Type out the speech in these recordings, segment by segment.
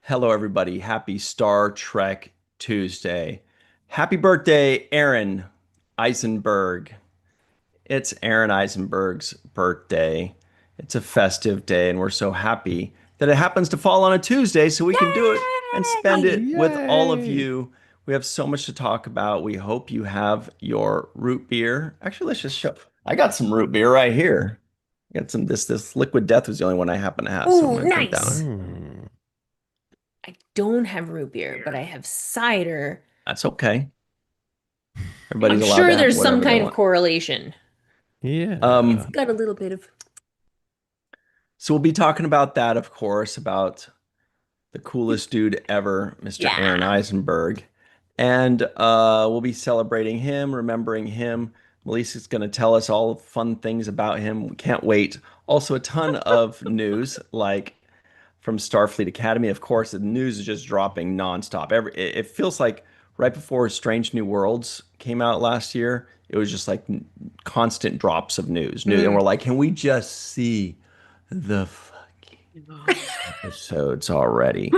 Hello, everybody. Happy Star Trek Tuesday. Happy birthday, Aron Eisenberg. It's Aron Eisenberg's birthday. It's a festive day, and we're so happy that it happens to fall on a Tuesday so we can do it and spend Yay! it with all of Yay! you. We have so much to talk about. We hope you have your root beer. Actually, let's just show. I got some root beer right here. I got some. This Liquid Death was the only one I happen to have, so I'm Ooh, going to drink that one. nice. Mm. I don't have root beer, but I have cider. That's okay. I'm Everybody's allowed to sure have there's some whatever they kind of want. correlation. Yeah. Um, Got a little bit of. so we'll be talking about that, of course, about the coolest dude ever, Mr. Aron Yeah. Eisenberg. And we'll be celebrating him, remembering him. Melissa's going to tell us all fun things about him. We can't wait. Also, a ton of news, like from Starfleet Academy. Of course, the news is just dropping nonstop. It feels like right before Strange New Worlds came out last year, it was just like constant drops of news. And we're Mm. like, can we just see the fucking episodes already?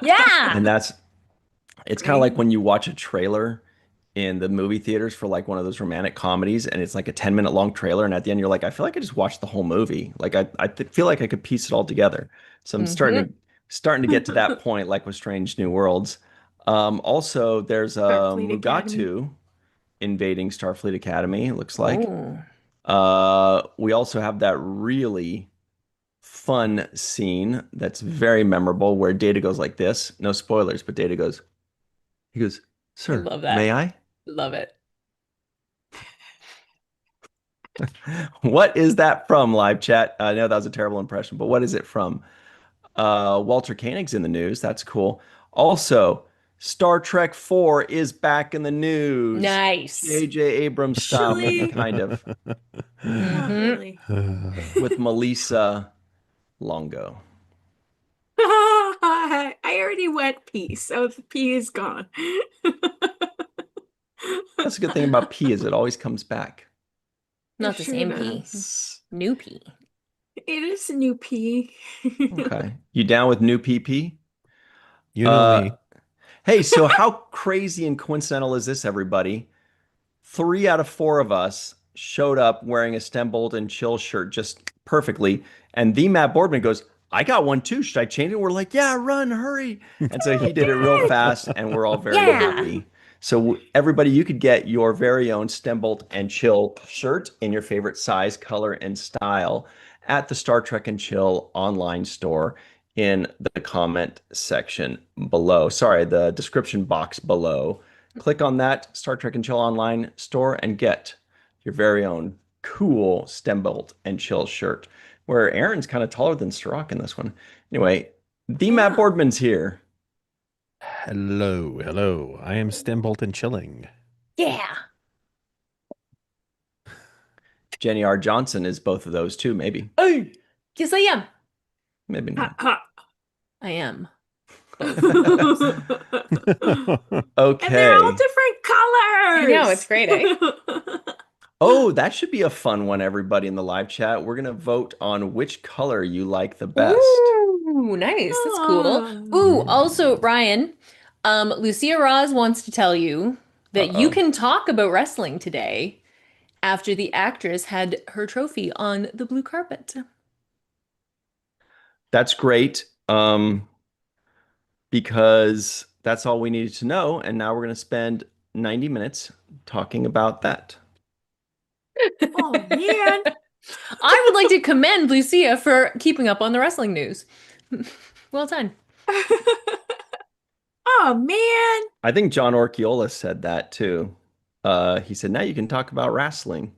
Yeah. And it's kind of like when you watch a trailer in the movie theaters for like one of those romantic comedies and it's like a 10-minute long trailer and at the end you're like, I feel like I just watched the whole movie. Like feel like I could piece it all together. So I'm Hmm. starting to get to that point like with Strange New Worlds. Also there's Starfleet Academy. Mugatu invading Starfleet Academy, it looks like. Oh. We also have that really fun scene that's very memorable where Data goes like this. No spoilers, but Data goes, he goes, I "Sir, love may that. I?" Love it. What is that from, live chat? I know that was a terrible impression, but what is it from? Walter Koenig's in the news. That's cool. Also, Star Trek 4 is back in the news. Nice. J.J. Abrams style, maybe Really? kind of, Not Hmm. really. with Melissa Longo. I already went pee, so the pee is gone. That's a good thing about P is it always comes back. It Not the sure same pea. does. New pea. It is a new pee. Okay. You down with new PP? You know Uh, me. hey, so how crazy and coincidental is this, everybody? 3 out of 4 of us showed up wearing a stem bolt and chill shirt just perfectly. And the Matt Boardman goes, I got one too. Should I change it? We're like, yeah, run, hurry. And so he did it real fast, and we're all very Yeah. happy. So everybody, you could get your very own stem bolt and chill shirt in your favorite size, color, and style at the Star Trek and Chill online store in the comment section below. Sorry, the description box below. Click on that Star Trek and Chill online store and get your very own cool stem bolt and chill shirt. Where Aaron's kind of taller than Strzok in this one. Anyway, the Matt Yeah. Boardman's here. Hello, hello. I am Stembolt and Chilling. Yeah. Jenny R. Johnson is both of those too, maybe. Oh. Yes, I am. Maybe Ha, not. ha. I am. And they're all Okay. different colors. I know, it's great, eh? Oh, that should be a fun one, everybody in the live chat. We're gonna vote on which color you like the best. Ooh, nice. That's cool. Ooh, also, Ryan, Lucia Roz wants to tell you that you Uh-oh. can talk about wrestling today after the actress had her trophy on the blue carpet. That's great. Because that's all we needed to know. And now we're going to spend 90 minutes talking about that. Oh man. I would like to commend Lucia for keeping up on the wrestling news. Well done. Oh man. I think John Orchiola said that too. He said, now you can talk about wrestling.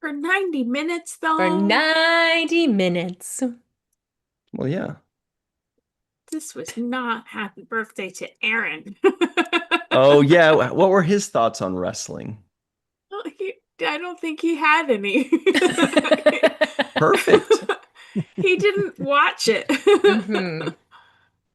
For 90 minutes For though. 90 minutes. Well, yeah. This was not happy birthday to Aaron. Oh, yeah. What were his thoughts on wrestling? I don't think he had any. Perfect. He didn't watch it. Mhm.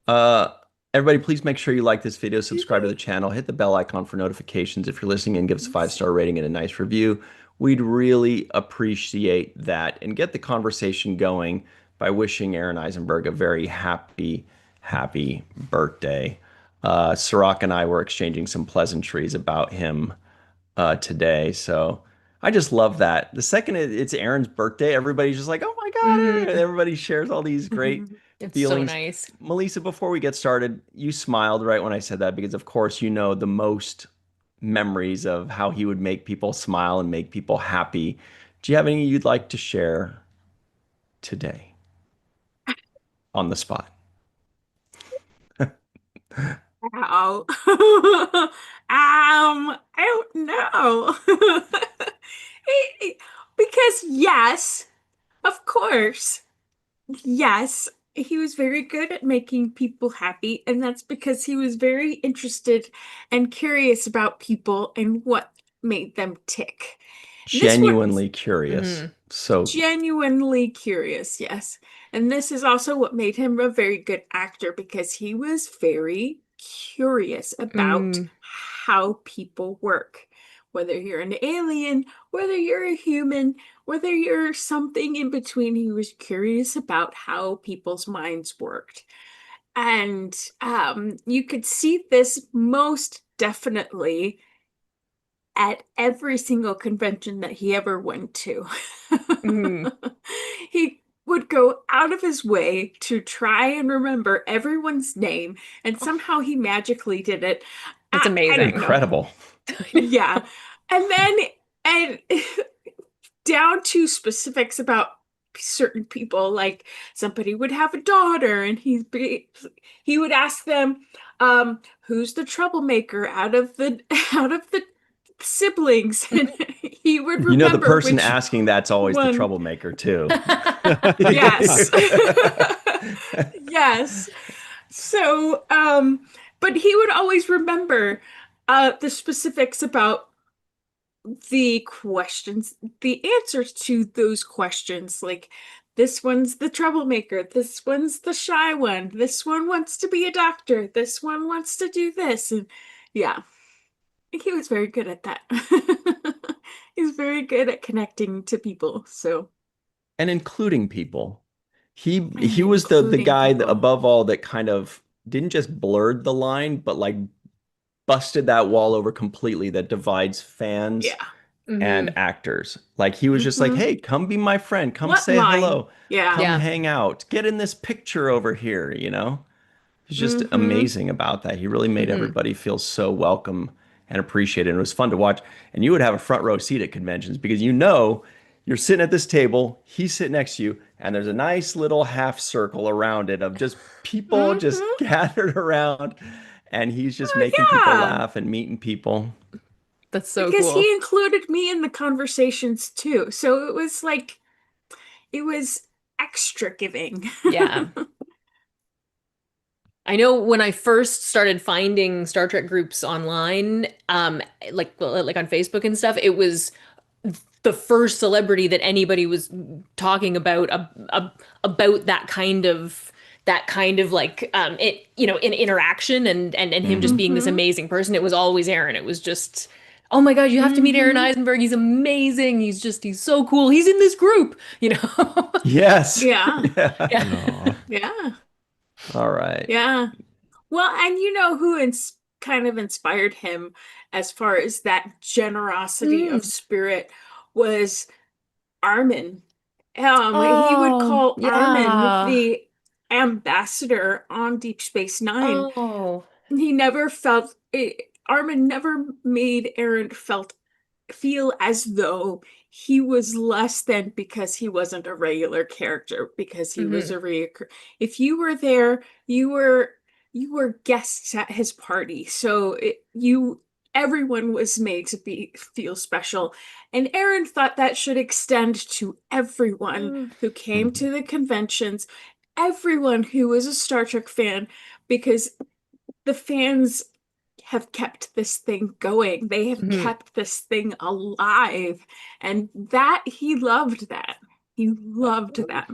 Uh, Everybody, please make sure you like this video, subscribe to the channel, hit the bell icon for notifications. If you're listening, and give us a 5-star rating and a nice review. We'd really appreciate that and get the conversation going by wishing Aron Eisenberg a very happy, happy birthday. Sirach and I were exchanging some pleasantries about him today. So I just love that. The second it's Aaron's birthday, everybody's just like, oh my God. Mm. Everybody shares all these great It's so feelings. nice. Melissa, before we get started, you smiled right when I said that because, of course, you know the most memories of how he would make people smile and make people happy. Do you have any you'd like to share today on the spot? Ow. I don't know. Because yes, of course. Yes, he was very good at making people happy, and that's because he was very interested and curious about people and what made them tick. This was Genuinely curious. Mhm. So genuinely curious, yes. And this is also what made him a very good actor because he was very curious about Mm. how people work. Whether you're an alien, whether you're a human, whether you're something in between, he was curious about how people's minds worked. And you could see this most definitely at every single convention that he ever went to. Mm. He would go out of his way to try and remember everyone's name, and somehow he magically did it. It's I don't amazing. know. incredible. Yeah. And then, and down to specifics about certain people, like somebody would have a daughter, and he would ask them, who's the troublemaker out of the siblings? And he would You know, the remember person which asking that's always the one. troublemaker, too. Yes. Yes. So, but he would always remember the specifics about the questions, the answers to those questions. Like, this one's the troublemaker, this one's the shy one, this one wants to be a doctor, this one wants to do this. And yeah, he was very good at that. He's very good at connecting to people. So, And including people. and He was the including guy that, people. above all, that kind of didn't just blurred the line, but like busted that wall over completely that divides fans Yeah. and Mhm. actors. Like he was just like, Hmm. hey, come be my friend, come What say line? hello, Yeah. come Yeah. hang out, get in this picture over here, you know? He's just Hmm. amazing about that. He really made Mhm. everybody feel so welcome and appreciated. And it was fun to watch. And you would have a front row seat at conventions because you know you're sitting at this table, he's sitting next to you, and there's a nice little half circle around it of just people just Hmm. gathered around. And he's just Oh, making people yeah. laugh and meeting people. That's so Because cool. he included me in the conversations too. So it was like, it was extra giving. Yeah. I know when I first started finding Star Trek groups online, like on Facebook and stuff, it was the first celebrity that anybody was talking about about that kind of like it in interaction and him just Hmm. being this Hmm. amazing person. It was always Aaron. It was just, oh my God, you have to meet Aaron Hmm. Eisenberg. He's amazing. He's so cool. He's in this group, you know. Yes. Yeah. Yeah. Yeah. Aw. Yeah. All right. Yeah. Well, and you know who kind of inspired him as far as that generosity of Mm. spirit was Armin. He would Oh, call Armin yeah. the ambassador on Deep Space Nine. Oh. He never felt Armin never made Aaron feel as though he was less than because he wasn't a regular character, because he was Hmm. a if you were there, you were guests at his party. So everyone was made to be feel special. And Aaron thought that should extend to everyone Mm. who came Mhm. to the conventions, everyone who was a Star Trek fan, because the fans have kept this thing going. They have Mhm. kept this thing alive. And that he loved that. He loved that.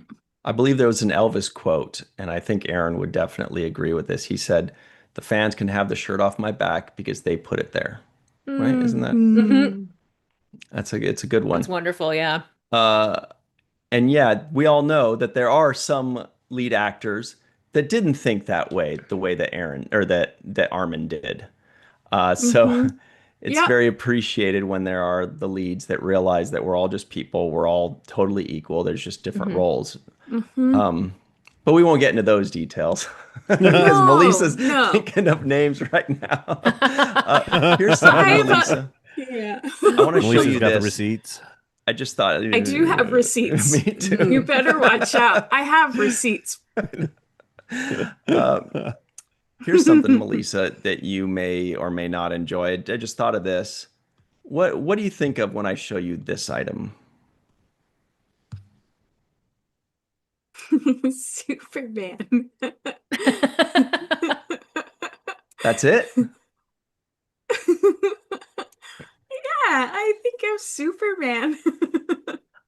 I believe there was an Elvis quote, and I think Aaron would definitely agree with this. He said, "The fans can have the shirt off my back because they put it there." Right? Isn't Mm. that Hmm. Hmm. it's a good That's one. wonderful. Yeah. Uh, And yeah, we all know that there are some lead actors that didn't think that way, the way that Aaron or that Armin did. So Mm-hmm. it's Yep. very appreciated when there are the leads that realize that we're all just people, we're all totally equal. There's just different Mhm. roles. Mm-hmm. Um, but we won't get into those details because No, Melissa's no. thinking of names right now. Here's But I something, have a Melissa. yeah. I want to show Melissa's you got the this. receipts. I just thought, I do have me receipts. You too. better watch out. I have receipts. Uh, here's something, Melissa, that you may or may not enjoy. I just thought of this. What do you think of when I show you this item? Superman. That's it? Yeah, I think of Superman.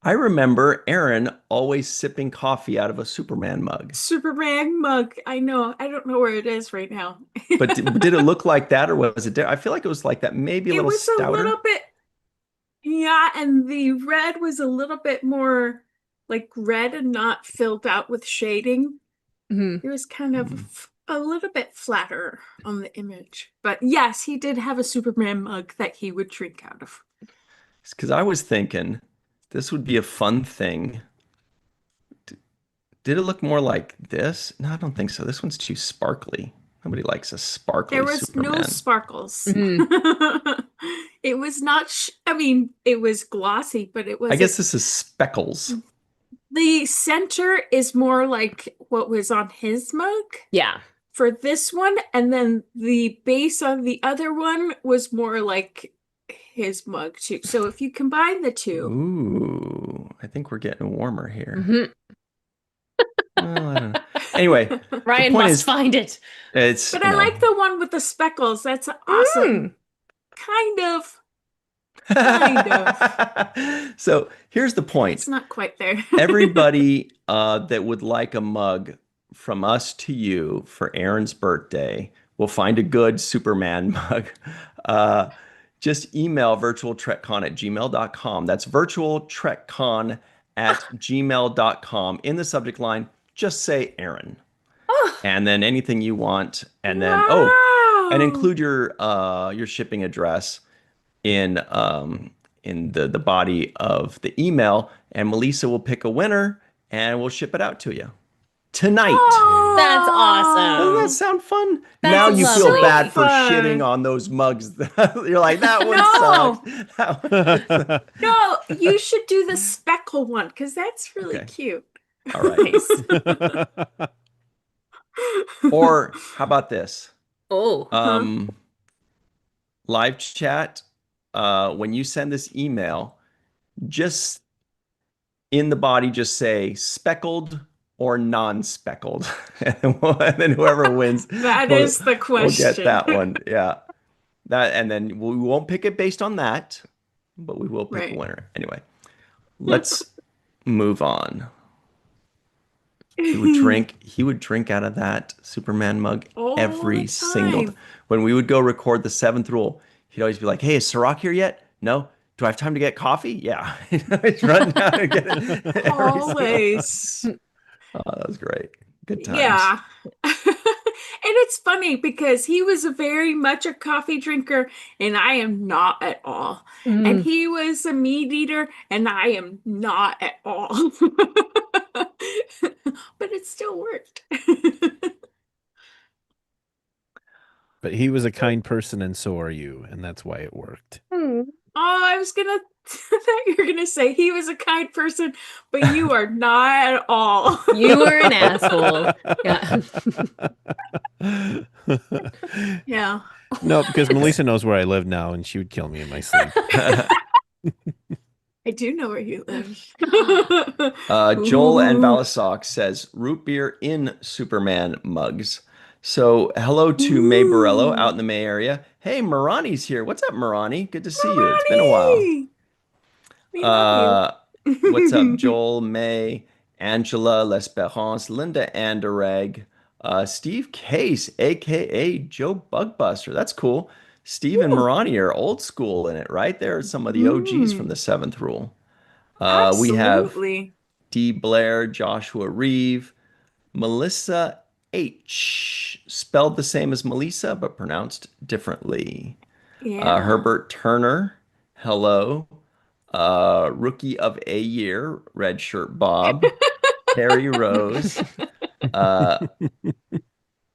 I remember Aaron always sipping coffee out of a Superman mug. Superman mug. I know. I don't know where it is right now. But did it look like that or was it I feel like it was like that, maybe a It little was a little stouter. bit, yeah, and the red was a little bit more like red and not filled out with shading. Mhm. It was kind Hmm. of a little bit flatter on the image. But yes, he did have a Superman mug that he would drink out of. Because I was thinking this would be a fun thing. Did it look more like this? No, I don't think so. This one's too sparkly. Nobody likes a There sparkly was no Superman. sparkles. Mhm. It was not, I mean, it was glossy, but it I wasn't. guess this is speckles. The center is more like what was on his mug Yeah. for this one, and then the base on the other one was more like his mug too. So if you combine the two, Ooh, I think we're getting warmer here. Mhm. Well, I don't know. Anyway, the Ryan point must is, find it. it's, but I like the one with the speckles. That's awesome. Kind of. Kind of. So here's the point. It's not quite there. Everybody that would like a mug from us to you for Aaron's birthday will find a good Superman mug. Uh, just email virtualtrekcon@gmail.com. That's virtualtrekcon@gmail.com. In the subject line, just say Aaron. Oh, And then anything you want. And then, oh, and Wow. include your shipping address in the body of the email, and Melissa will pick a winner and we'll ship it out to you tonight. that's Doesn't that awesome. sound fun? That's Now you feel lovely. bad for Fun. shitting on those mugs. You're like, that one No. sucks. That one- No, you should do the speckle one because that's really Okay. cute. All right. Nice. Or how about this? Oh. Um, live chat. When you send this email, just in the body, just say speckled or non-speckled, and then whoever wins That will, is the will get question. that one. Yeah, that, and then we won't pick it based on that, but we will pick a Right. winner anyway. Let's move on. He would drink. He would drink out of that Superman mug All every the single. time. When we would go record the seventh rule, he'd always be like, "Hey, is Sirach here yet? No. Do I have time to get coffee? Yeah." He's running down and get it every single time. Always. Oh, that was great. Good times. Yeah. And it's funny because he was very much a coffee drinker and I am not at all. And Mm. he was a meat eater and I am not at all. But it still worked. But he was a kind person, and so are you, and that's why it worked. Mm. Oh, I was gonna I thought you were gonna say he was a kind person, but you are not at all. You were an asshole. Yeah. Yeah. No, because Melissa knows where I live now, and she would kill me in my sleep. I do know where you live. Joel and Ooh. Balasok says root beer in Superman mugs. So hello to May Borello out in the May area. Hey, Marani's here. What's up, Marani? Good to see you. It's been a while. Ronnie! We love you. What's up, Joel, May, Angela, L'Esperance, Linda Anderegg, Steve Case, aka Joe Bugbuster. That's cool. Steve and Ooh. Marani are old school in it, right? They're some of the OGs from the seventh rule. We have Absolutely. D. Blair, Joshua Reeve, Melissa H. Spelled the same as Melissa, but pronounced differently. Yeah. Herbert Turner, hello. Rookie of a Year, Red Shirt Bob, Harry Rose, uh,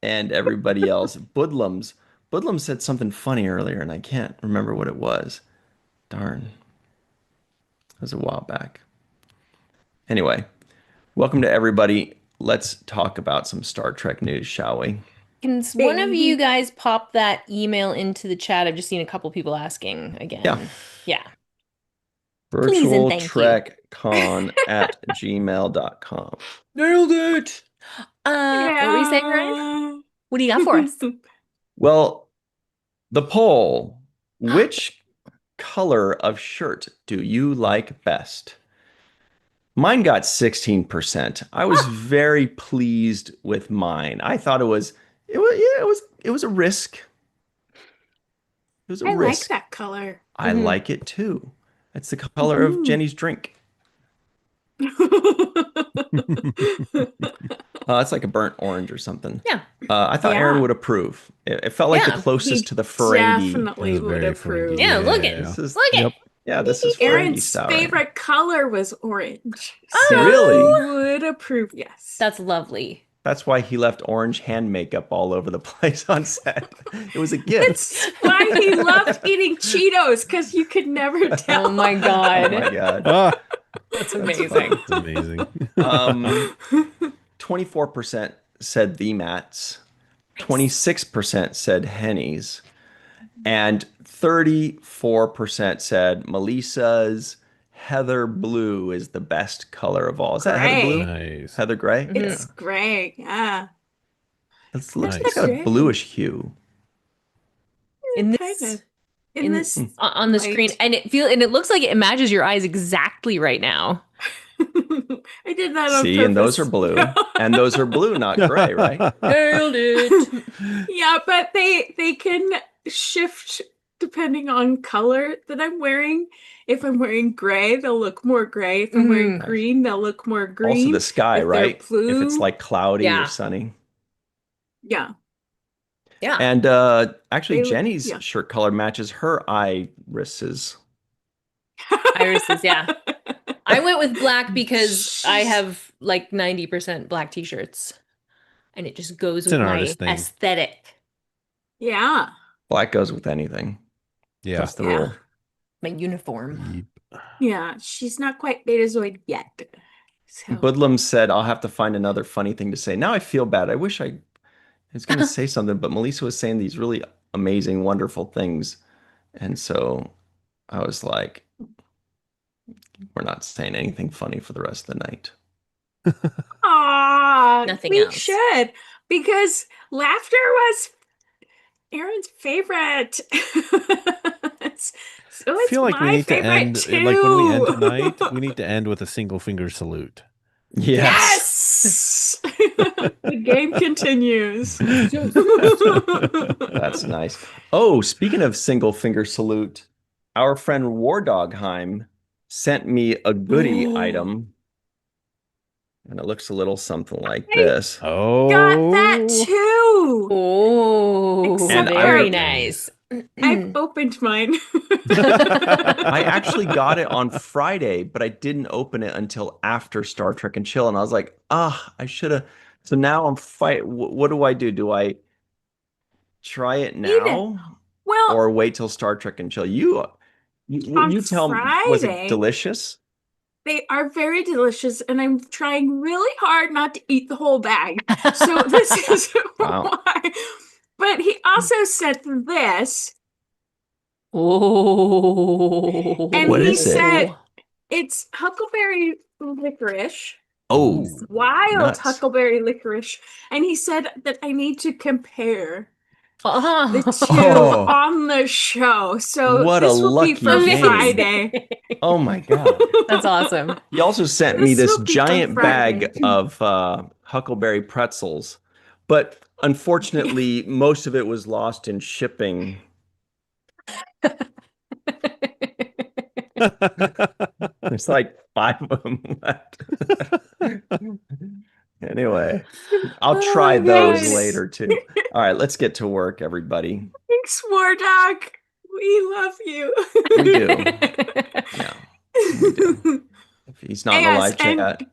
and everybody else. Budlums. Budlum said something funny earlier, and I can't remember what it was. Darn. It was a while back. Anyway, welcome to everybody. Let's talk about some Star Trek news, shall we? Can one of you Baby. guys pop that email into the chat? I've just seen a couple people asking again. Yeah. Yeah. Please and thank you. virtualtrekcon@gmail.com. Nailed it. What were you saying, Ryan? What do you got for us? Well, the poll, which color of shirt do you like best? Mine got 16%. I was very pleased with mine. I thought it was a risk. It was a I like risk. that color. I like it too. It's the color of Jenny's drink. It's like a burnt orange or something. Yeah. I thought Yeah. Aaron would approve. It felt like the Yeah, closest He to the Ferengi. definitely It was would very approve. Ferengi. Yeah, look Yeah. at This is, look at. yeah, this is Ferengi Aaron's style. Right? favorite color was orange. Oh, So really? he would approve, yes. That's lovely. That's why he left orange hand makeup all over the place on set. It was a gift. It's why he loved eating Cheetos, because you could never tell. Oh my Oh god. my God. Ah, That's amazing. it's amazing. 24% said the Mats, 26% said Henny's, and 34% said Melissa's Heather Blue is the best color of all. Is that Heather Blue? Nice. Heather Gray? It's gray, yeah. It looks Nice. like a Gray. bluish hue. In Kind this of. In this, on the screen, light. and it looks like it matches your eyes exactly right now. I did that on See, purpose. and those are blue. And those are blue, not gray, right? Nailed it. Yeah, but they can shift depending on color that I'm wearing. If I'm wearing gray, they'll look more gray. If I'm wearing Nice. green, they'll look more green. Also the sky, If they're right? If blue- it's like cloudy Yeah. or sunny. Yeah. Yeah. And actually, They look- Jenny's yeah. shirt color matches her irises. Irises, yeah. I went with black because I have like 90% black t-shirts. And it just goes with an my artist thing. aesthetic. Yeah. Black goes with anything. Yeah. That's the Yeah. rule. My uniform. Yep. Yeah. She's not quite Betazoid yet. So. Budlum said, I'll have to find another funny thing to say. Now I feel bad. I wish I was going to say something, but Melissa was saying these really amazing, wonderful things. And so I was like, we're not saying anything funny for the rest of the night. Aw, Nothing we else. should, because laughter was Aaron's favorite. So I it's feel like we my need to favorite end too. like when we end tonight, we need to end with a single finger salute. Yes. Yes. The game continues. That's nice. Oh, speaking of single finger salute, our friend War Dogheim sent me a goodie Ooh. item. And it looks a little something like I this. Oh, Got that too. Oh, Except very I- nice. I've opened mine. I actually got it on Friday, but I didn't open it until after Star Trek and Chill. And I was like, I should have. So now I'm fight. What do I do? Do I try it Eat it. now Well, or wait till Star Trek and Chill? You On tell me, was it Friday- delicious? they are very delicious, and I'm trying really hard not to eat the whole bag. So this is Wow. why. But he also sent this. Oh. And What he is it? said it's huckleberry licorice, Oh, wild nuts. huckleberry licorice. And he said that I need to compare the two Oh. on the show. So What a this will be lucky for game. Friday. Oh my God. That's awesome. He also sent me This this will be giant for bag Friday. of Huckleberry pretzels, but unfortunately, most of it was lost in shipping. There's like 5 of them left. Anyway, I'll Oh try my those gosh. later too. All right, let's get to work, everybody. Thanks, Wardock. We love you. We do. Yeah, we do. If he's not in the Yes, live and chat, oh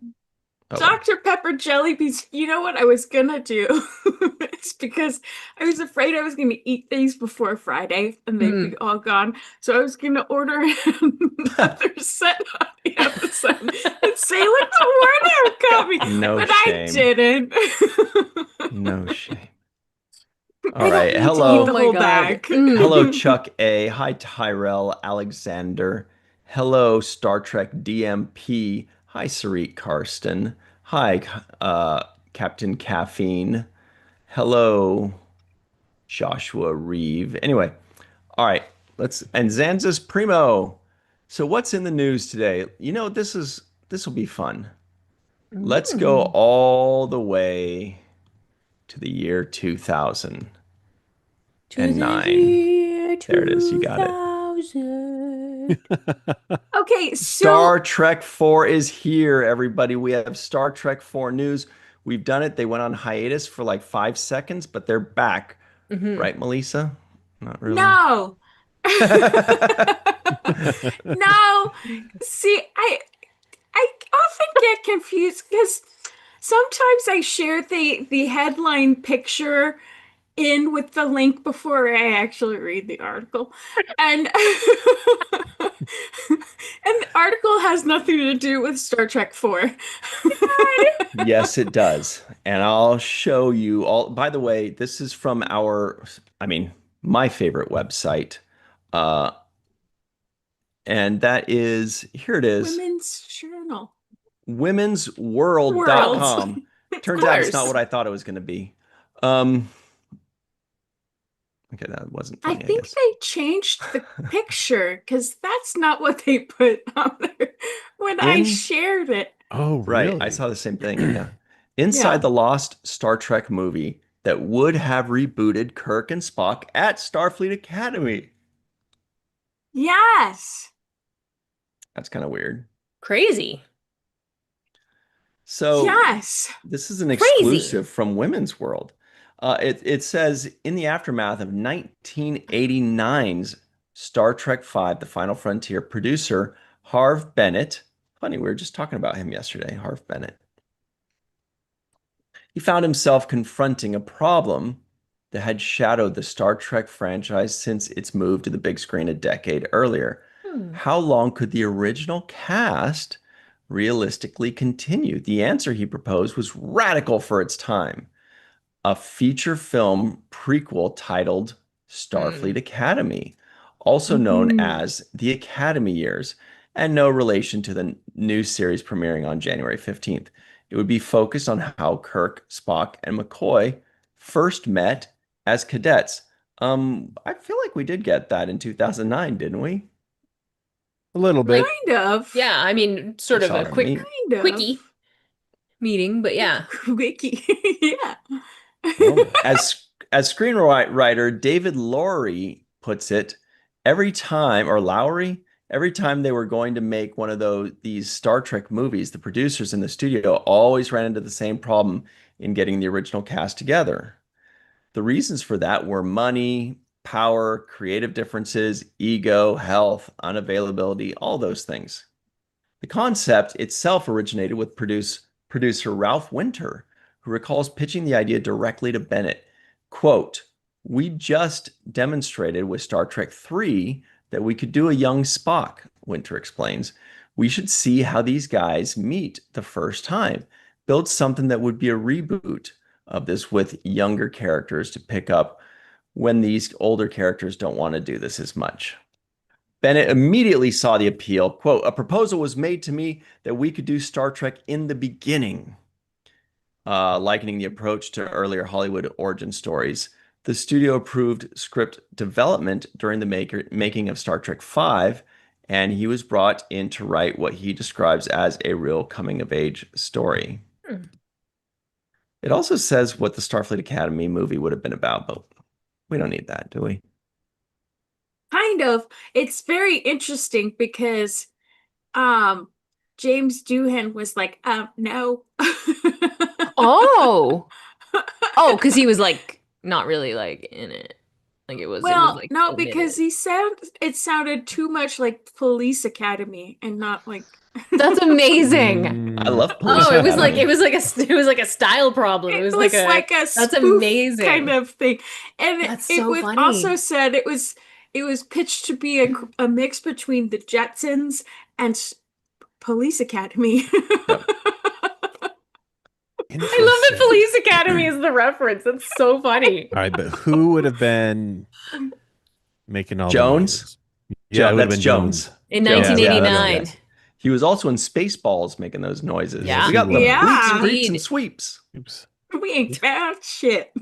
well. Dr. Pepper jelly beans. You know what I was gonna do? It's because I was afraid I was gonna eat these before Friday and they'd be all gone. So I was gonna order another set on Amazon and say, "Look what Warner got me," No but shame. I didn't. No shame. I All don't right. need to eat Hello. the whole bag. Hello, Chuck A. Hi, Tyrell Alexander. Hello, Star Trek DMP. Hi, Sarit Karsten. Hi, Captain Caffeine. Hello, Joshua Reeve. Anyway, all right. And Zanzas Primo. So what's in the news today? You know, this will be fun. Let's go all the way to the year 2009. There it is. You got it. Okay, Star so Trek 4 is here, everybody. We have Star Trek 4 news. We've done it. They went on hiatus for like 5 seconds, but they're back. Right, Melissa? Not really. no. No. See, I often get confused because sometimes I share the headline picture in with the link before I actually read the article. And and the article has nothing to do with Star Trek 4. Yes, it does. And I'll show you all. By the way, this is from my favorite website. And that is, here it is, Women's Journal. womensworld.com. Turns out it's not course. what I thought it was going to be. Okay, that wasn't I funny, I think guess. they changed the picture because that's not what they put on there when I shared it. Oh, Right, really? I saw the same thing. Yeah. Inside Yeah. the lost Star Trek movie that would have rebooted Kirk and Spock at Starfleet Academy. Yes. That's kind of weird. Crazy. So Yes. this is an Crazy. exclusive from Women's World. It says in the aftermath of 1989's Star Trek V, The Final Frontier, producer Harv Bennett. Funny, we were just talking about him yesterday, Harv Bennett. He found himself confronting a problem that had shadowed the Star Trek franchise since its move to the big screen a decade earlier. How long could the original cast realistically continue? The answer he proposed was radical for its time. A feature film prequel titled Starfleet Academy, also known as The Academy Years, and no relation to the new series premiering on January 15th. It would be focused on how Kirk, Spock, and McCoy first met as cadets. I feel like we did get that in 2009, didn't we? A little bit. Kind of. Yeah, I mean, sort We of saw a it on quick me. Kind of. quickie meeting, but yeah. Quickie. Yeah. As screenwriter David Lowery puts it, every time they were going to make one of these Star Trek movies, the producers in the studio always ran into the same problem in getting the original cast together. The reasons for that were money, power, creative differences, ego, health, unavailability, all those things. The concept itself originated with producer Ralph Winter, who recalls pitching the idea directly to Bennett. Quote, "We just demonstrated with Star Trek 3 that we could do a young Spock," Winter explains. "We should see how these guys meet the first time, build something that would be a reboot of this with younger characters to pick up when these older characters don't want to do this as much." Bennett immediately saw the appeal. Quote, "A proposal was made to me that we could do Star Trek in the beginning," likening the approach to earlier Hollywood origin stories. The studio approved script development during the making of Star Trek V, and he was brought in to write what he describes as a real coming-of-age story. It also says what the Starfleet Academy movie would have been about, but we don't need that, do we? Kind kind of. It's very interesting because James Doohan was like, no. Oh. Oh, because he was like not really like in it. Like it was Well, like no, because omitted. it sounded too much like Police Academy and not like That's amazing. I Mm, love Police Oh, Academy. it was like a style problem. It it was like was like a that's spoof kind amazing. of thing. And That's it so was also funny. said it was pitched to be a mix between the Jetsons and Police Academy. Yep. I love that interesting. Police Academy is the reference. That's so funny. All right, but who would have been making all the Jones? noises? Yeah, it would have That's been Jones. Jones. In Jones, yeah, that's 1989. yes. He was also in Spaceballs making those noises. Yes, Yeah. We he got the was. bleeps, Yeah. creeps, and Indeed. sweeps. Oops. We ain't shit.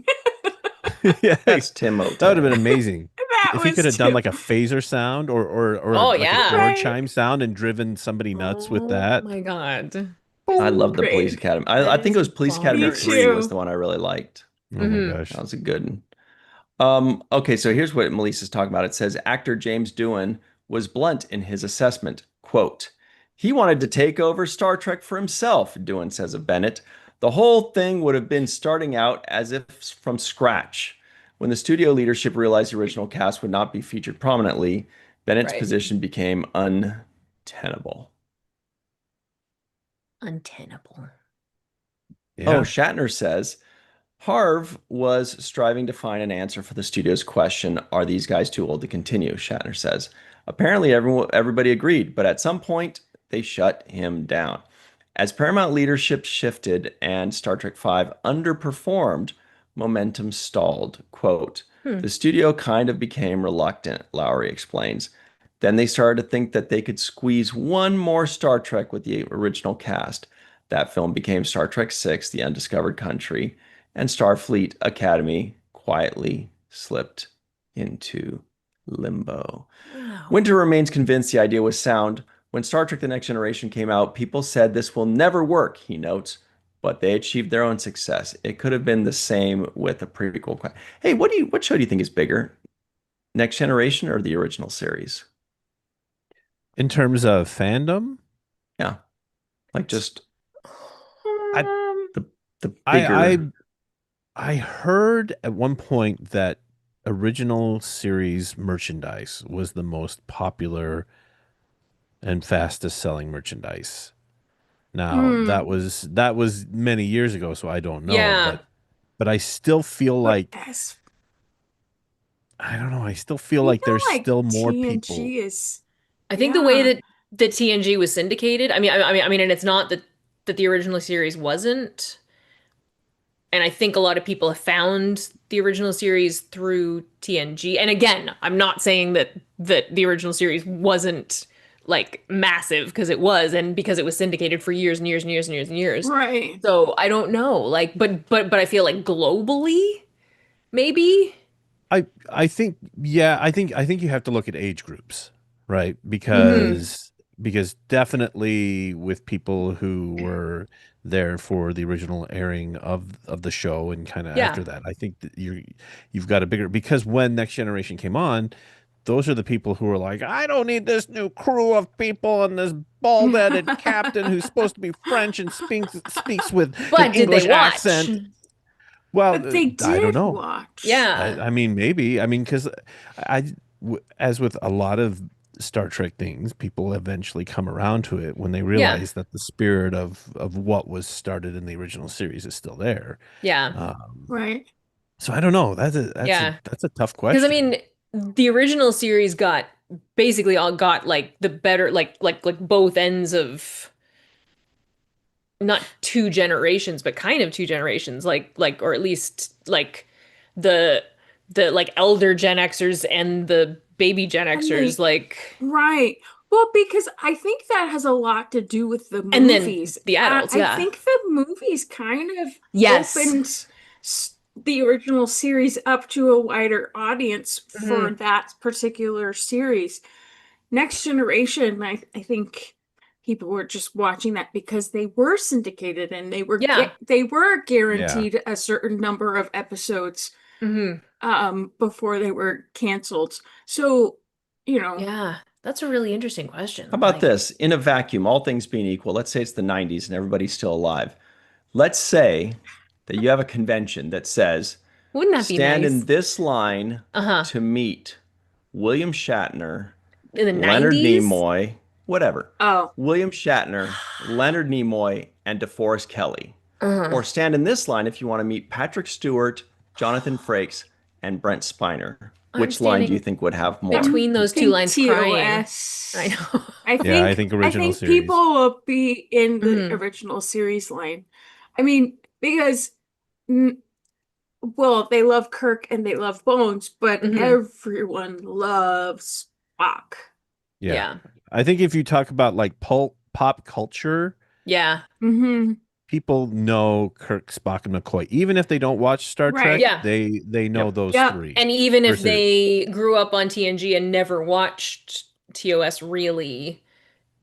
Yeah, That's Tim O'Tay. that would have been amazing. That If he was could have done too. like a phaser sound or Oh, like a yeah. door Right. chime sound and driven somebody nuts with Oh that. my God. I love the Great. Police Academy. That I think it is was Police Academy Me 3 was too. the one I really liked. Oh my Mhm. gosh. That was a good one. Okay, so here's what Melissa's talking about. It says actor James Doohan was blunt in his assessment. Quote, he wanted to take over Star Trek for himself, Doohan says of Bennett. The whole thing would have been starting out as if from scratch. When the studio leadership realized the original cast would not be featured prominently, Bennett's Right. position became untenable. Untenable. Yeah. Oh, Shatner says, Harv was striving to find an answer for the studio's question, are these guys too old to continue? Shatner says. Apparently, everybody agreed, but at some point, they shut him down. As Paramount leadership shifted and Star Trek V underperformed, momentum stalled. Quote, the studio kind of became reluctant, Lowry explains. Then they started to think that they could squeeze one more Star Trek with the original cast. That film became Star Trek VI, The Undiscovered Country, and Starfleet Academy quietly slipped into limbo. Wow. Winter remains convinced the idea was sound. When Star Trek The Next Generation came out, people said this will never work, he notes, but they achieved their own success. It could have been the same with a prequel. Hey, what show do you think is bigger? Next Generation or the original series? In terms of fandom, Yeah. Like just Um, the bigger. I heard at one point that original series merchandise was the most popular and fastest selling merchandise. Now that was many years ago, so I don't know. Yeah. But I still feel like As I don't know. I still feel I like feel there's like still more TNG people. is I think the way yeah. that TNG was syndicated, I mean, and it's not that the original series wasn't. And I think a lot of people have found the original series through TNG. And again, I'm not saying that the original series wasn't like massive because it was, and because it was syndicated for years and years and years and years and years. Right. So I don't know, like, but I feel like globally, maybe. I think I think you have to look at age groups, right? Mm-hmm. Because definitely with people who were there for the original airing of the show and kind of Yeah. after that, I think that you've got a bigger, because when Next Generation came on, those are the people who are like, I don't need this new crew of people and this bald-headed captain who's supposed to be French and speaks with an But did they English watch? accent. Well, But they I don't did know. watch. Yeah. I mean, maybe. I mean, because as with a lot of Star Trek things, people eventually come around to it when they realize that the spirit of what was started in the original series is still there. Yeah. Right. So I don't know. That's Yeah. a tough Because I question. mean, the original series got basically all got like the better like both ends of not two generations, but kind of two generations, like or at least like the like elder Gen Xers and the baby Gen Xers, like Right. Well, because I think that has a lot to do with the and then movies. the adults, I yeah. think the movies kind of Yes. opened the original series up to a wider audience for that particular series. Next Generation, I think people were just watching that because they were syndicated and they were Yeah. they were guaranteed a certain number of episodes hmm before they were canceled. So you know. Yeah, that's a really interesting question. How about Like, this? In a vacuum, all things being equal, let's say it's the 90s and everybody's still alive. Let's say that you have a convention that says, wouldn't that be stand in nice? this line Uh-huh. to meet William Shatner, In the Leonard 90s? Nimoy, whatever. Oh, William Shatner, Leonard Nimoy, and DeForest Kelley. Uh-huh. Or stand in this line if you want to meet Patrick Stewart, Jonathan Frakes, and Brent Spiner. I'm Which line do you standing think would have more? between I those two think lines crying. I TOS. know. Yeah, I think I original think people series. will be in the Mhm. original series line. I mean, because mm, well, they love Kirk and they love Bones, but Mhm. everyone loves Spock. Yeah. Yeah. I think if you talk about like pop culture, Yeah. Hmm. people know Kirk, Spock, and McCoy. Even if they don't watch Star Right. Trek, Yeah. they know Yep. those Yep. three. And even if Versus, they grew up on TNG and never watched TOS really,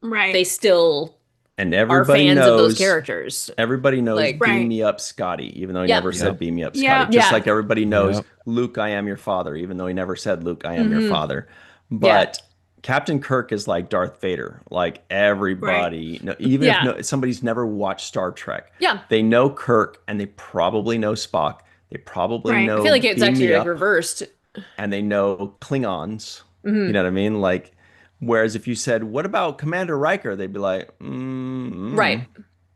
they Right. still And are fans of those characters. everybody knows Like, Beam Right. Me Up Scotty, even though he yeah. never said Yep. Beam Me Up Scotty. Yeah. Just Yeah. like everybody knows Yep. Luke, I am your father, even though he never said Luke, I am your Hmm. father. Yeah. But Captain Kirk is like Darth Vader. Like Right. everybody, even if Yeah. somebody's never watched Star Trek, Yeah. they know Kirk and they probably know Spock. They probably Right. I know feel like it's Beam actually Me like Up reversed. and they know Klingons. You Hmm. know what I mean? Like, whereas if you said, "What about Commander Riker?" They'd be like, Right.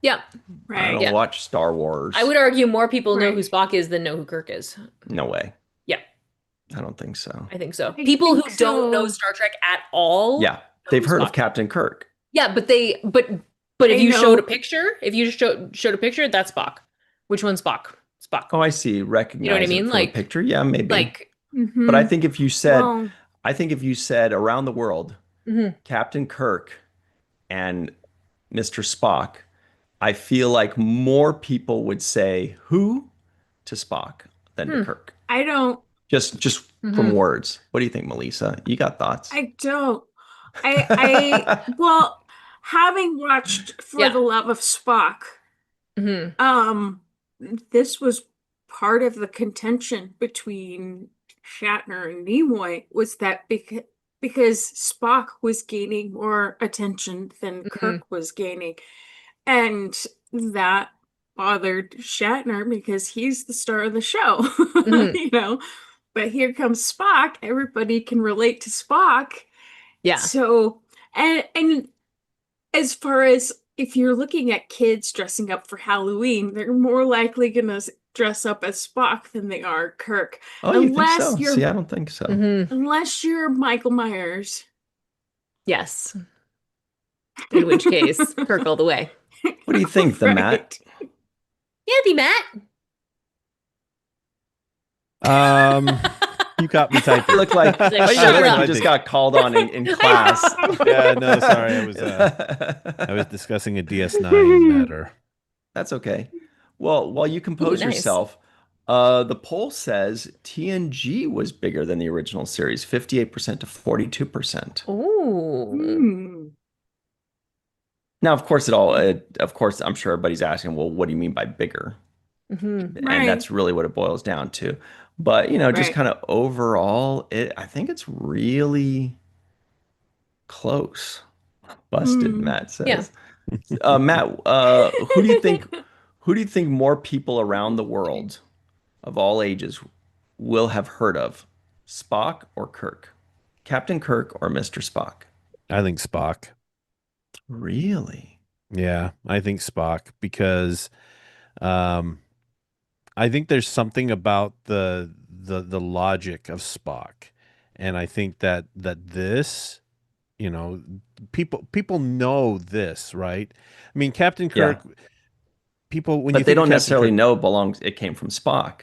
Yeah. I Right. don't Yeah. watch Star Wars. I would argue more people know who Right. Spock is than know who Kirk is. No way. Yeah, I don't think so. I think so. I People who think don't know so. Star Trek at all Yeah, know they've who heard of Spock is. Captain Kirk. Yeah, but if They you showed a know. picture, if you showed a picture, that's Spock. Which one's Spock? Spock. Oh, I see. You know what I Recognize it mean? from a picture. Yeah, maybe. Like, But I Hmm. think if you said, Well, I think if you said around the world, mhm. Captain Kirk and Mr. Spock, I feel like more people would say who to Spock than to Hmm. Kirk. I don't. Just from Mhm. words. What do you think, Melissa? You got thoughts? I don't. Well, having watched For Yeah. the Love of Spock, Mhm. um, this was part of the contention between Shatner and Nimoy was that because Spock was gaining more attention than Mhm. Kirk was gaining. And that bothered Shatner because he's the star of the show, Mhm. you know. But here comes Spock. Everybody can relate to Spock. Yeah. So, and as far as if you're looking at kids dressing up for Halloween, they're more likely gonna dress up as Spock than they are Kirk, Oh, you think unless so? See, you're I don't think so. Mhm. unless you're Michael Myers. Yes. In which case, Kirk all the way. What do you think, the Matt? Right. Andy Matt. You got me typing. You look like, He's like, oh, you "Shut look like up." you just got called on in class. Yeah, no, sorry, I was discussing a DS9 matter. That's okay. Well, while you compose nice. yourself, the poll says TNG was bigger than the original series, 58% to 42%. Ooh. Hmm. Now, of course, I'm sure everybody's asking, well, what do you mean by bigger? Mhm. And Right. that's really what it boils down to. But, just Right. kind of overall, I think it's really close. Busted, Hmm. Matt Yeah. says. Matt, who do you think more people around the world of all ages will have heard of? Spock or Kirk? Captain Kirk or Mr. Spock? I think Spock. Really? Yeah, I think Spock because um, I think there's something about the logic of Spock, and I think that this, you know, people know this, right? I mean, Captain Yeah. Kirk. People, when you But they think of don't Captain necessarily Kirk, know it came from Spock.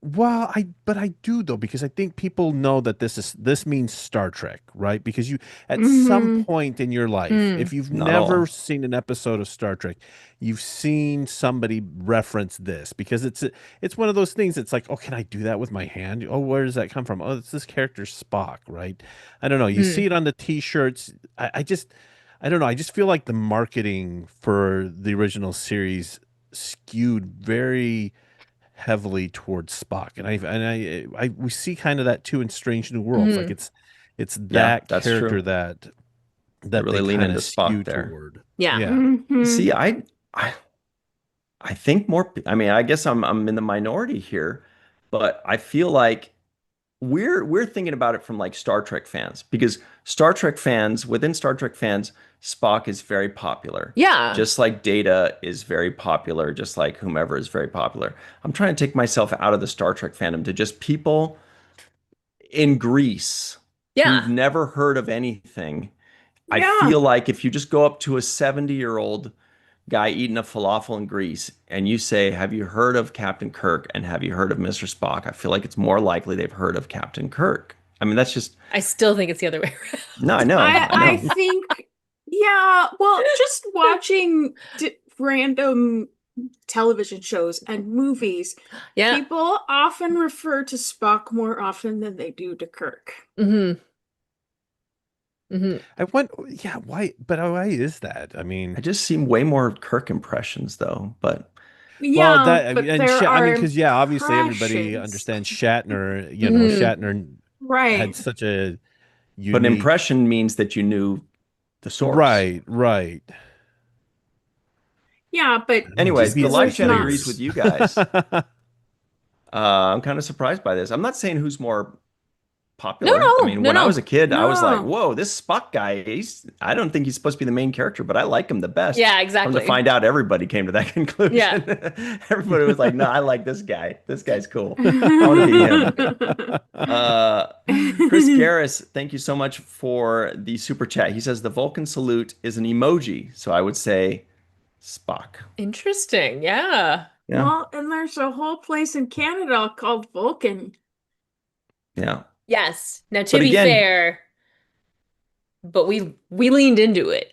well, but I do though, because I think people know that this means Star Trek, right? Because you at some Hmm. point in your life, Mm. if you've Not never all. seen an episode of Star Trek, you've seen somebody reference this because it's one of those things. It's like, oh, can I do that with my hand? Oh, where does that come from? Oh, it's this character Spock, right? I don't know. You see Mm. it on the T-shirts. I don't know. I just feel like the marketing for the original series skewed very heavily towards Spock, and we see kind of that too in Strange New Worlds. Like Mhm. It's Yeah, that that's character true. that They that really they lean kind into of Spock skew there. toward. Yeah. Yeah. Mhm. See, I I think more, I mean, I guess I'm in the minority here, but I feel like we're thinking about it from like Star Trek fans because Star Trek fans, within Star Trek fans, Spock is very popular. Yeah. Just like Data is very popular, just like whomever is very popular. I'm trying to take myself out of the Star Trek fandom to just people in Greece who've Yeah. never heard of anything. I Yeah. feel like if you just go up to a 70-year-old guy eating a falafel in Greece and you say, "Have you heard of Captain Kirk and have you heard of Mr. Spock?" I feel like it's more likely they've heard of Captain Kirk. I mean, that's just, I still think it's the other way no, I around. know, I I know. think, yeah, well, just watching random television shows and movies, Yeah. people often refer to Spock more often than they do to Kirk. Hmm. Hmm. I went, yeah, why? But why is that? I I mean, just see way more Kirk impressions though, but well, Yeah, that but and there I are mean, because yeah, obviously everybody impressions. understands Shatner. Hmm. Shatner Right. had such a an unique. impression means that you knew the source. Right, right. Yeah, but I don't know. Anyways, just Maybe the because it's live the there's chat not. agrees with viewers. you guys. I'm kind of surprised by this. I'm not saying who's more No, popular. I no, mean, no, when I was no. a kid, I was like, No. whoa, this Spock guy, I don't think he's supposed to be the main character, but I like him the best. Yeah, Come to exactly. find out, everybody came to that Yeah. conclusion. Everybody was like, no, I like this guy. This guy's cool. I want to be him. Uh, Chris Garris, thank you so much for the super chat. He says the Vulcan salute is an emoji. So I would say Spock. Interesting. Yeah. Yeah. Well, and there's a whole place in Canada called Vulcan. Yeah. Yes. Now, to But be again, fair, but we leaned into it.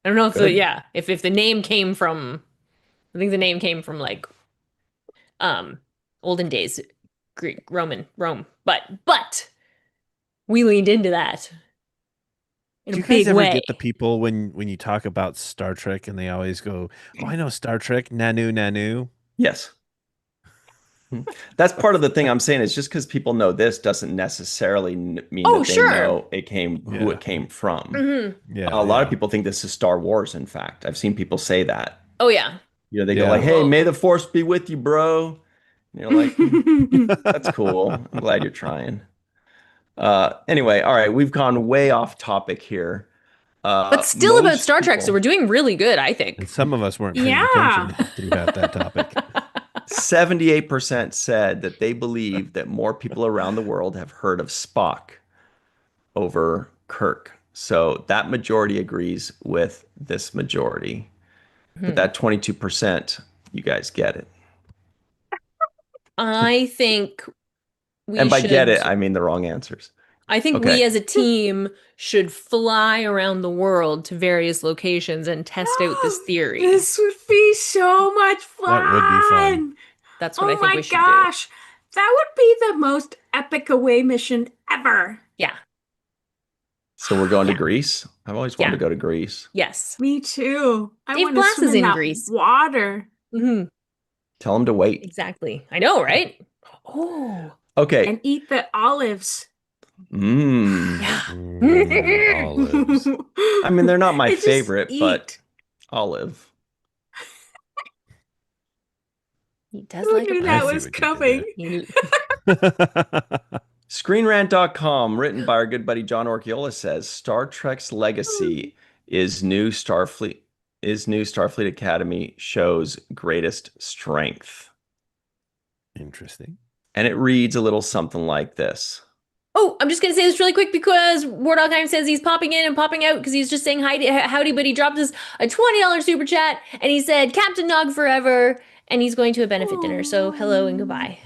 I don't know if good. yeah, if the name came from, I think the name came from like um olden days Greek, Roman, Rome. But we leaned into that in Do a you guys big ever way. get the people when you talk about Star Trek and they always go, "Oh, I know Star Trek, Nanu, Nanu." Yes. That's part of the thing I'm saying is just because people know this doesn't necessarily mean Oh, that they sure. know it came who Yeah, it came from. Hmm. yeah, A lot of yeah, people think this is Star Wars, in fact. I've seen people say that. Oh yeah. You know, they go like, yeah. "Hey, may Well, the force be with you, bro." And you're like, "Hmm, that's cool. I'm glad you're trying." Anyway, all right, we've gone way off topic here. but still about Most Star Trek, so we're people, doing really good, I And think. some of us weren't paying Yeah. attention throughout that topic. 78% said that they believe that more people around the world have heard of Spock over Kirk. So that majority agrees with this majority. But Hmm. that 22%, you guys get it. I think we And by get should it, I mean the wrong answers. I think we Okay. as a team should fly around the world to various locations and test out this theory. This would be so much That would be fun. fun. That's what I Oh think my we should do. gosh. That would be the most epic away mission ever. Yeah. So we're going to Yeah. Greece. I've always wanted Yeah. to go to Greece. Yes. Me too. I Dave want to Blass swim is in in that Greece. water. Hmm. Tell them to wait. Exactly. I know, right? Oh. Okay. And eat the olives. Mmm. Yeah. Olives. I mean, they're not my Just favorite, but eat. olive. He does Who like a knew I that see pun. was what you coming? He- ScreenRant.com, written by our good buddy John Orchiola, says Star Trek's legacy is new Starfleet Academy show's greatest strength. Interesting. And it reads a little something like this. Oh, I'm just gonna say this really quick because Wardogheim says he's popping in and popping out because he's just saying hi, howdy, but he dropped us a $20 super chat and he said Captain Nog forever and he's going to a benefit dinner. So hello and goodbye.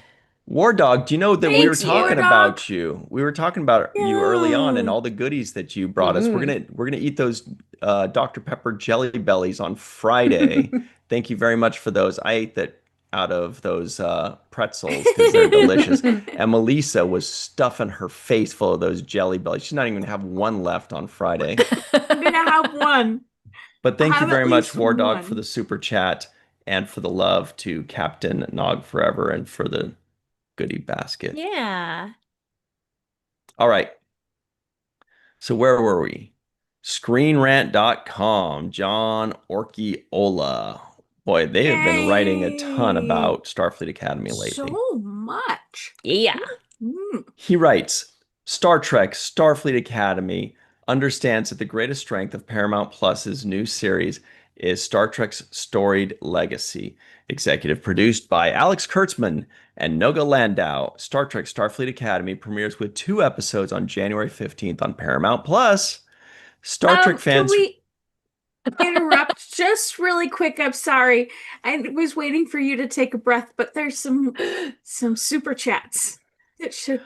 War Dog, do you know that we were Thank talking you. about you? We were talking about you early on and Yeah. all the goodies that you brought us. Mhm. We're gonna eat those Dr. Pepper Jelly Bellies on Friday. Thank you very much for those. I ate that out of those pretzels because they're delicious. And Melissa was stuffing her face full of those Jelly Bellies. She's not even gonna have one left on Friday. I'm gonna have one. But thank you Have very at much, least War Dog, for one. the super chat and for the love to Captain Nog Forever and for the goodie basket. Yeah. All right. So where were we? ScreenRant.com, John Orkiola. Boy, they have been writing a ton Yay. about Starfleet Academy lately. So much. Yeah. Mm. He writes, Star Trek Starfleet Academy understands that the greatest strength of Paramount Plus's new series is Star Trek's storied legacy. Executive produced by Alex Kurtzman and Noga Landau, Star Trek Starfleet Academy premieres with 2 episodes on January 15th on Paramount Plus. Star Trek Can fans. we interrupt just really quick? I'm sorry. I was waiting for you to take a breath, but there's some super chats that should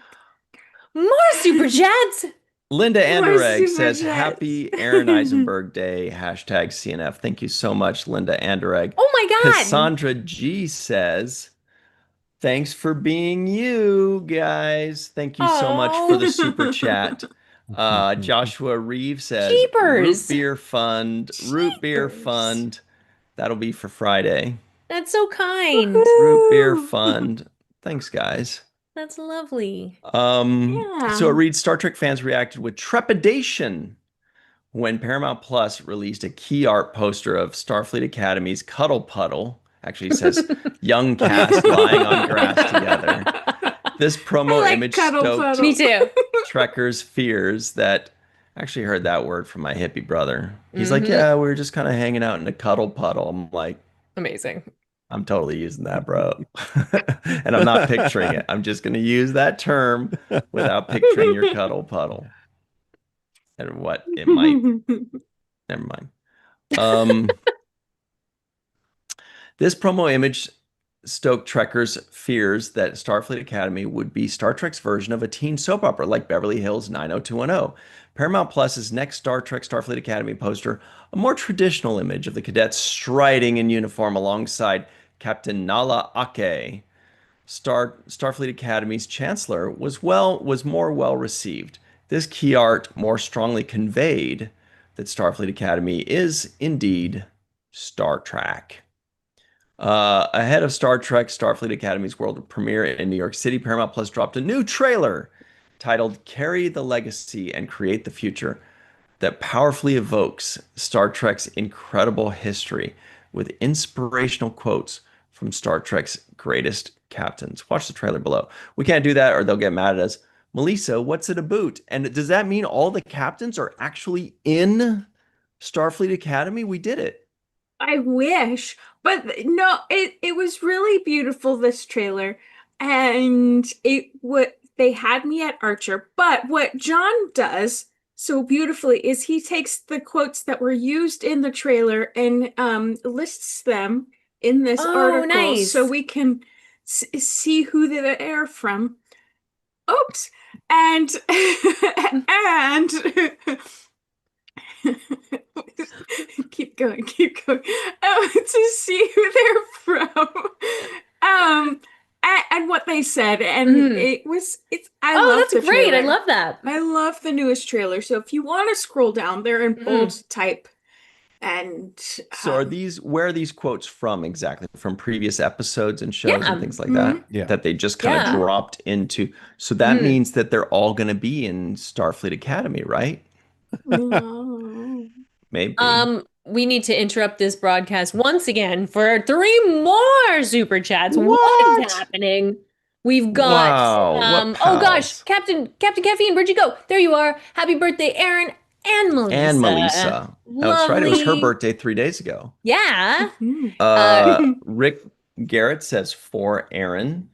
More super chats. Linda More Anderegg super says, chats. Happy Aron Eisenberg Day, hashtag CNF. Thank you so much, Linda Anderegg. Oh my God. Cassandra G says, thanks for being you, guys. Thank you so much for the super chat. Joshua Reeve says, Jeepers. Root Beer Fund, Root Beer Jeepers. Fund. That'll be for Friday. That's so kind. Root Beer Woohoo. Fund. Thanks, guys. That's lovely. Yeah. So it reads, Star Trek fans reacted with trepidation when Paramount Plus released a key art poster of Starfleet Academy's Cuddle Puddle. Actually, it says young cast lying on grass together. This promo I like image Cuddle stoked Puddle. Me too. Trekkers' fears that I actually heard that word from my hippie brother. He's like, Mhm. yeah, we were just kind of hanging out in a cuddle puddle. I'm like, Amazing. I'm totally using that, bro. And I'm not picturing it. I'm just going to use that term without picturing your cuddle puddle. And what it might. Never mind. This promo image stoked Trekkers' fears that Starfleet Academy would be Star Trek's version of a teen soap opera like Beverly Hills 90210. Paramount Plus's next Star Trek Starfleet Academy poster, a more traditional image of the cadets striding in uniform alongside Captain Nala Ake, Starfleet Academy's chancellor, was more well received. This key art more strongly conveyed that Starfleet Academy is indeed Star Trek. Ahead of Star Trek Starfleet Academy's world premiere in New York City, Paramount Plus dropped a new trailer titled Carry the Legacy and Create the Future that powerfully evokes Star Trek's incredible history with inspirational quotes from Star Trek's greatest captains. Watch the trailer below. We can't do that or they'll get mad at us. Melissa, what's it about? And does that mean all the captains are actually in Starfleet Academy? We did it. I wish, but no, it was really beautiful, this trailer, and they had me at Archer. But what John does so beautifully is he takes the quotes that were used in the trailer and lists them in this article, nice. so we can see who they are from. Oops, and and. keep going to see who they're from and what they said, and I love that's the great. trailer. I love that. I love the newest trailer, so if you want to scroll down, they're in bold type. And so where are these quotes from exactly? From previous episodes and shows and things like that? Yeah. That they just kind of dropped into. So that means that they're all going to be in Starfleet Academy, right? Maybe. We need to interrupt this broadcast once again for 3 more super chats. What is happening? We've got Wow, oh gosh, Captain Caffeine, where'd you go? There you are. Happy birthday, Aaron and Melissa. And Melissa. That's right. It was her birthday 3 days ago. Yeah. Rick Garrett says for Aaron.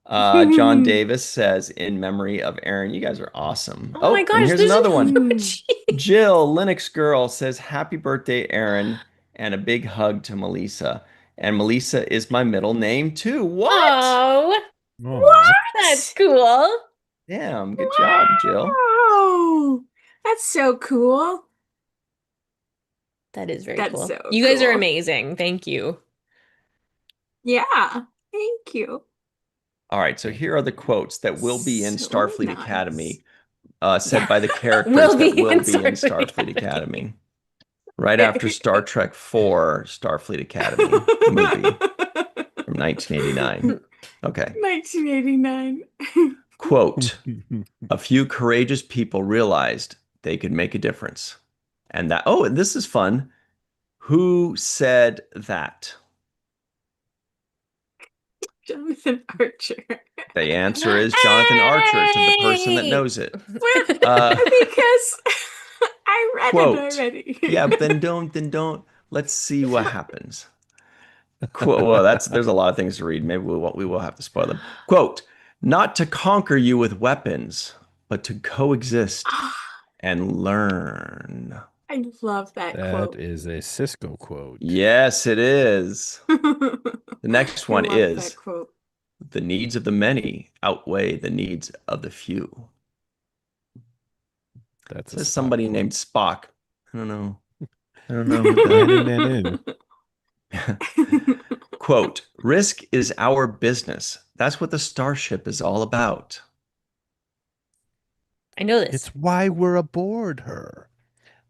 John Davis says in memory of Aaron. You guys are awesome. Oh my gosh, and here's another one. Jeez. Jill Linux Girl says happy birthday, Aaron, and a big hug to Melissa. And Melissa is my middle name too. What? Oh, Oh. that's cool. Damn, good job, Jill. Wow, that's so cool. That is very That's cool. so You guys are cool. amazing. Thank you. Yeah, thank you. All right, so here are the quotes that will be in So Starfleet nice. Academy, said by the characters Will that be will in be in Starfleet Starfleet Academy. Academy. Right after Star Trek IV, Starfleet Academy movie from 1989. Okay. 1989. Quote, a few courageous people realized they could make a difference. And that, oh, and this is fun. Who said that? Jonathan Archer. The answer is Jonathan Archer, to the person that knows it. Because I read Quote. it already. Yeah, but then don't. Let's see what happens. Quote, well, there's a lot of things to read. Maybe we will have to spoil them. Quote, not to conquer you with weapons, but to coexist and learn. I love that quote. That is a Cisco quote. Yes, it is. The next one I love is, that quote. the needs of the many outweigh the needs of the few. That's Says somebody named Spock. I don't know. Who Nanu. Quote, risk is our business. That's what the starship is all about. I know this. It's why we're aboard her.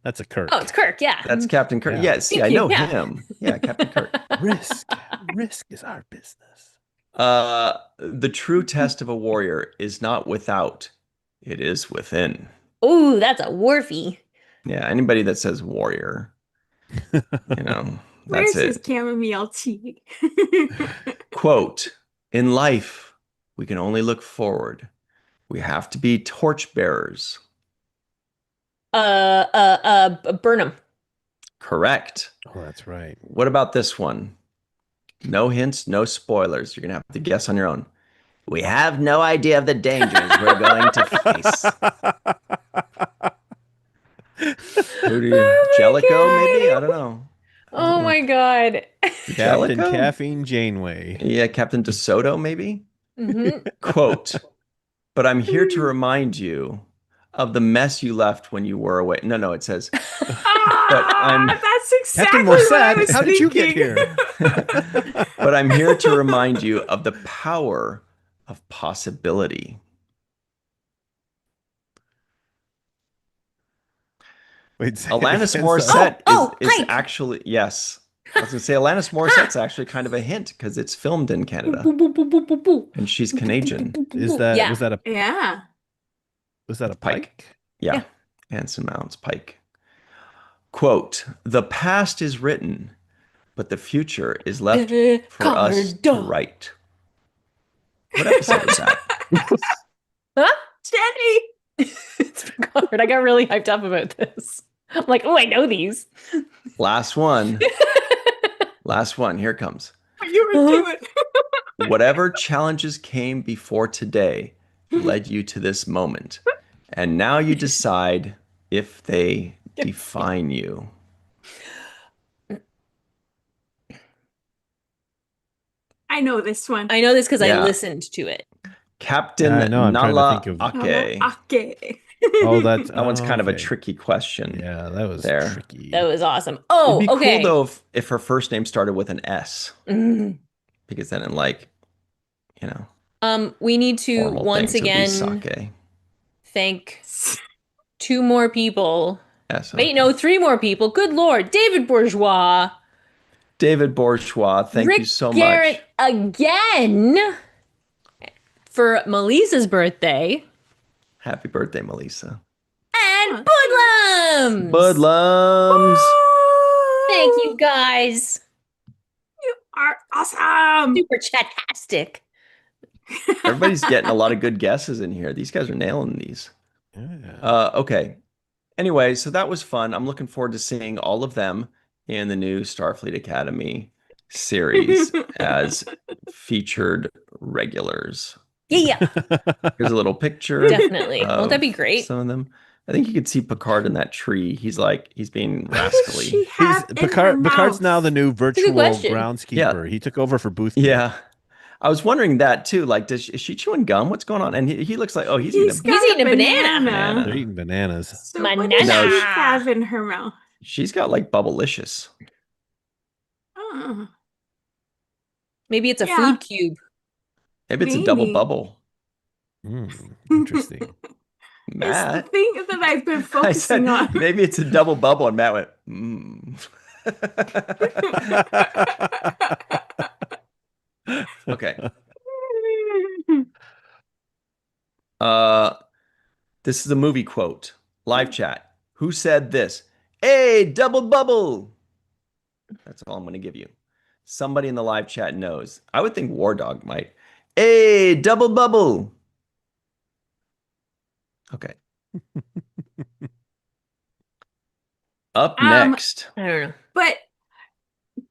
That's a Kirk. Oh, it's Kirk. Yeah. That's Captain Kirk. Yeah. Yes, Thank I you, know yeah. him. Yeah, Captain Kirk. Risk is our business. The true test of a warrior is not without, it is within. Oh, that's a Worfy. Yeah, anybody that says warrior, that's Where's his it. chamomile tea? Quote, in life, we can only look forward. We have to be torchbearers. Burnham. Correct. Oh, that's right. What about this one? No hints, no spoilers. You're going to have to guess on your own. We have no idea of the dangers we're going to face. Jellicoe, maybe? I don't know. Oh my God. Captain Jellicoe? Caffeine Janeway. Yeah, Captain DeSoto, maybe? Mhm. Quote, but I'm here to remind you of the mess you left when you were away. No, it says, that's exactly Captain what I Mossad, was how did you get thinking. here? but I'm here to remind you of the power of possibility. Wait, Alanis again, Morissette is Pike. actually, yes. I was going to say Alanis Morissette's actually kind of a hint because it's filmed in Canada Boo, boo, boo, boo, boo, boo. and she's Canadian. Is that Yeah. was that a Yeah. Pike? Yeah. Anson Mounts Pike. Quote, the past is written, but the future is left for us to write. What episode was that? Huh? Jenny. It's Picard. I got really hyped up about this. I'm like, oh, I know these. Last one. Last one. Here it comes. What you were doing. Whatever challenges came before today led you to this moment. And now you decide if they define you. I know this one. I know this because Yeah. I listened to it. Captain I know, I'm trying to Nala think of- Ake. Okay. Oh, that's That one's kind of a okay. tricky question. Yeah, that was There. tricky. That was awesome. Oh, It'd be okay. cool though if her first name started with an S, Mm. because then We need to formal once things would be again sake. thank 2 more people. S. Wait, no, 3 more people. Good Lord. David Bourgeois. David Bourgeois, thank Rick you so Garrett much. again for Melissa's birthday. Happy birthday, Melissa. And Budlums. Budlums. Thank you guys. You are awesome. Super chat-tastic. Everybody's getting a lot of good guesses in here. These guys are nailing these. Yeah. Okay. Anyway, so that was fun. I'm looking forward to seeing all of them in the new Starfleet Academy series as featured regulars. Yeah, Here's a little picture. definitely. Won't that of be great? Some of them. I think you could see Picard in that tree. He's being rascally. She have in her Picard's mouth? now the new virtual question. groundskeeper. He took over for Booth. Yeah. I was wondering that too. Like, is she chewing gum? What's going on? And he looks like, oh, he's eating got He's eating a banana. banana. They're eating bananas. So what does Banana. she have in her mouth? She's got like Bubblicious. Oh, Maybe it's a Yeah. food cube. Maybe it's a double Maybe. bubble. Interesting. it's the Matt. thing that I've been I focusing said, on. maybe it's a double bubble. And Matt went, mm. Okay. Uh, this is a movie quote. Live chat. Who said this? Hey, double bubble. That's all I'm going to give you. Somebody in the live chat knows. I would think War Dog might. Hey, double bubble. Okay. Up Um, next. I don't know. but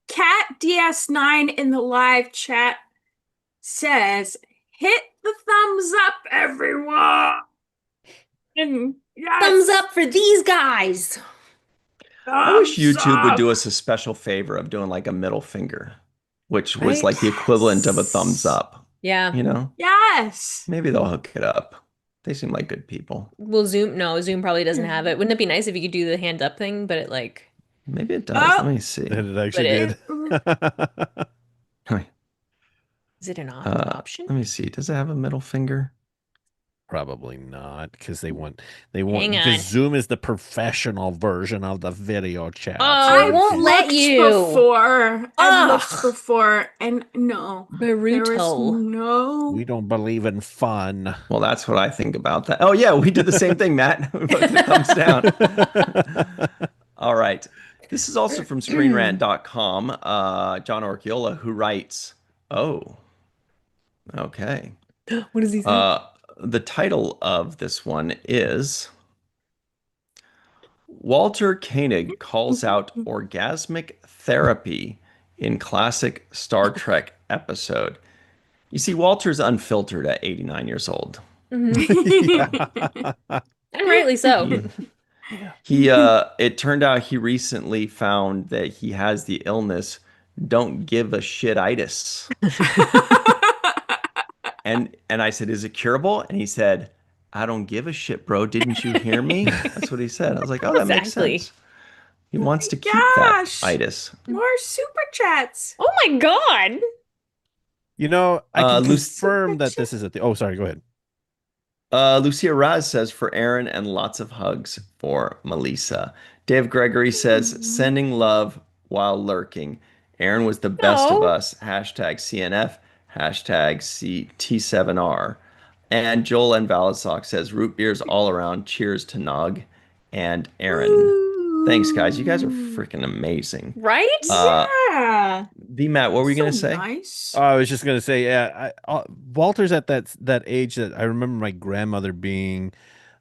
Cat DS9 in the live chat says, "Hit the thumbs up, everyone!" And yes, Thumbs up for these guys. I wish thumbs YouTube would do up. us a special favor of doing like a middle finger, which was Right? like the equivalent of a thumbs up. Yeah. You know, Yes. maybe they'll hook it up. They seem like good people. Well, Zoom probably doesn't have it. Wouldn't it be nice if you could do the hand up thing, but it like, Maybe it does. Oh. Let me see. And it but actually it, did. is it an option? Let me see. Does it have a middle finger? Probably not, because they want Hang because on. Zoom is the professional version of the video chat. Oh, it won't let you. I've looked Ugh. before, and no, there is Brutal. no. We don't believe in fun. Well, that's what I think about that. Oh, yeah, we did the same thing, Matt. We both did thumbs down. All right. This is also from screenrant.com. John Orchiola, who writes, oh, okay. What does he say? The title of this one is Walter Koenig calls out orgasmic therapy in classic Star Trek episode. You see, Walter's unfiltered at 89 years old. And rightly so. It turned out he recently found that he has the illness don't give a shit-itis. And I said, is it curable? And he said, I don't give a shit, bro. Didn't you hear me? That's what he said. I was like, oh, that makes Exactly. sense. He wants to keep that Gosh. itis. More super chats. Oh my God. You know, I can Lucy- confirm that this is a thing. Oh, sorry, go ahead. Lucia Raz says, for Aaron and lots of hugs for Melissa. Dave Gregory says, sending love while lurking. Aaron was the best of No. us. Hashtag CNF. Hashtag T7R. And Joel and Valisock says, root beers all around. Cheers to Nog and Aaron. Thanks, guys. You guys are freaking amazing. Right? Yeah. V Matt, what were you going to So say? nice. I was just gonna say, yeah, Walter's at that age that I remember my grandmother being,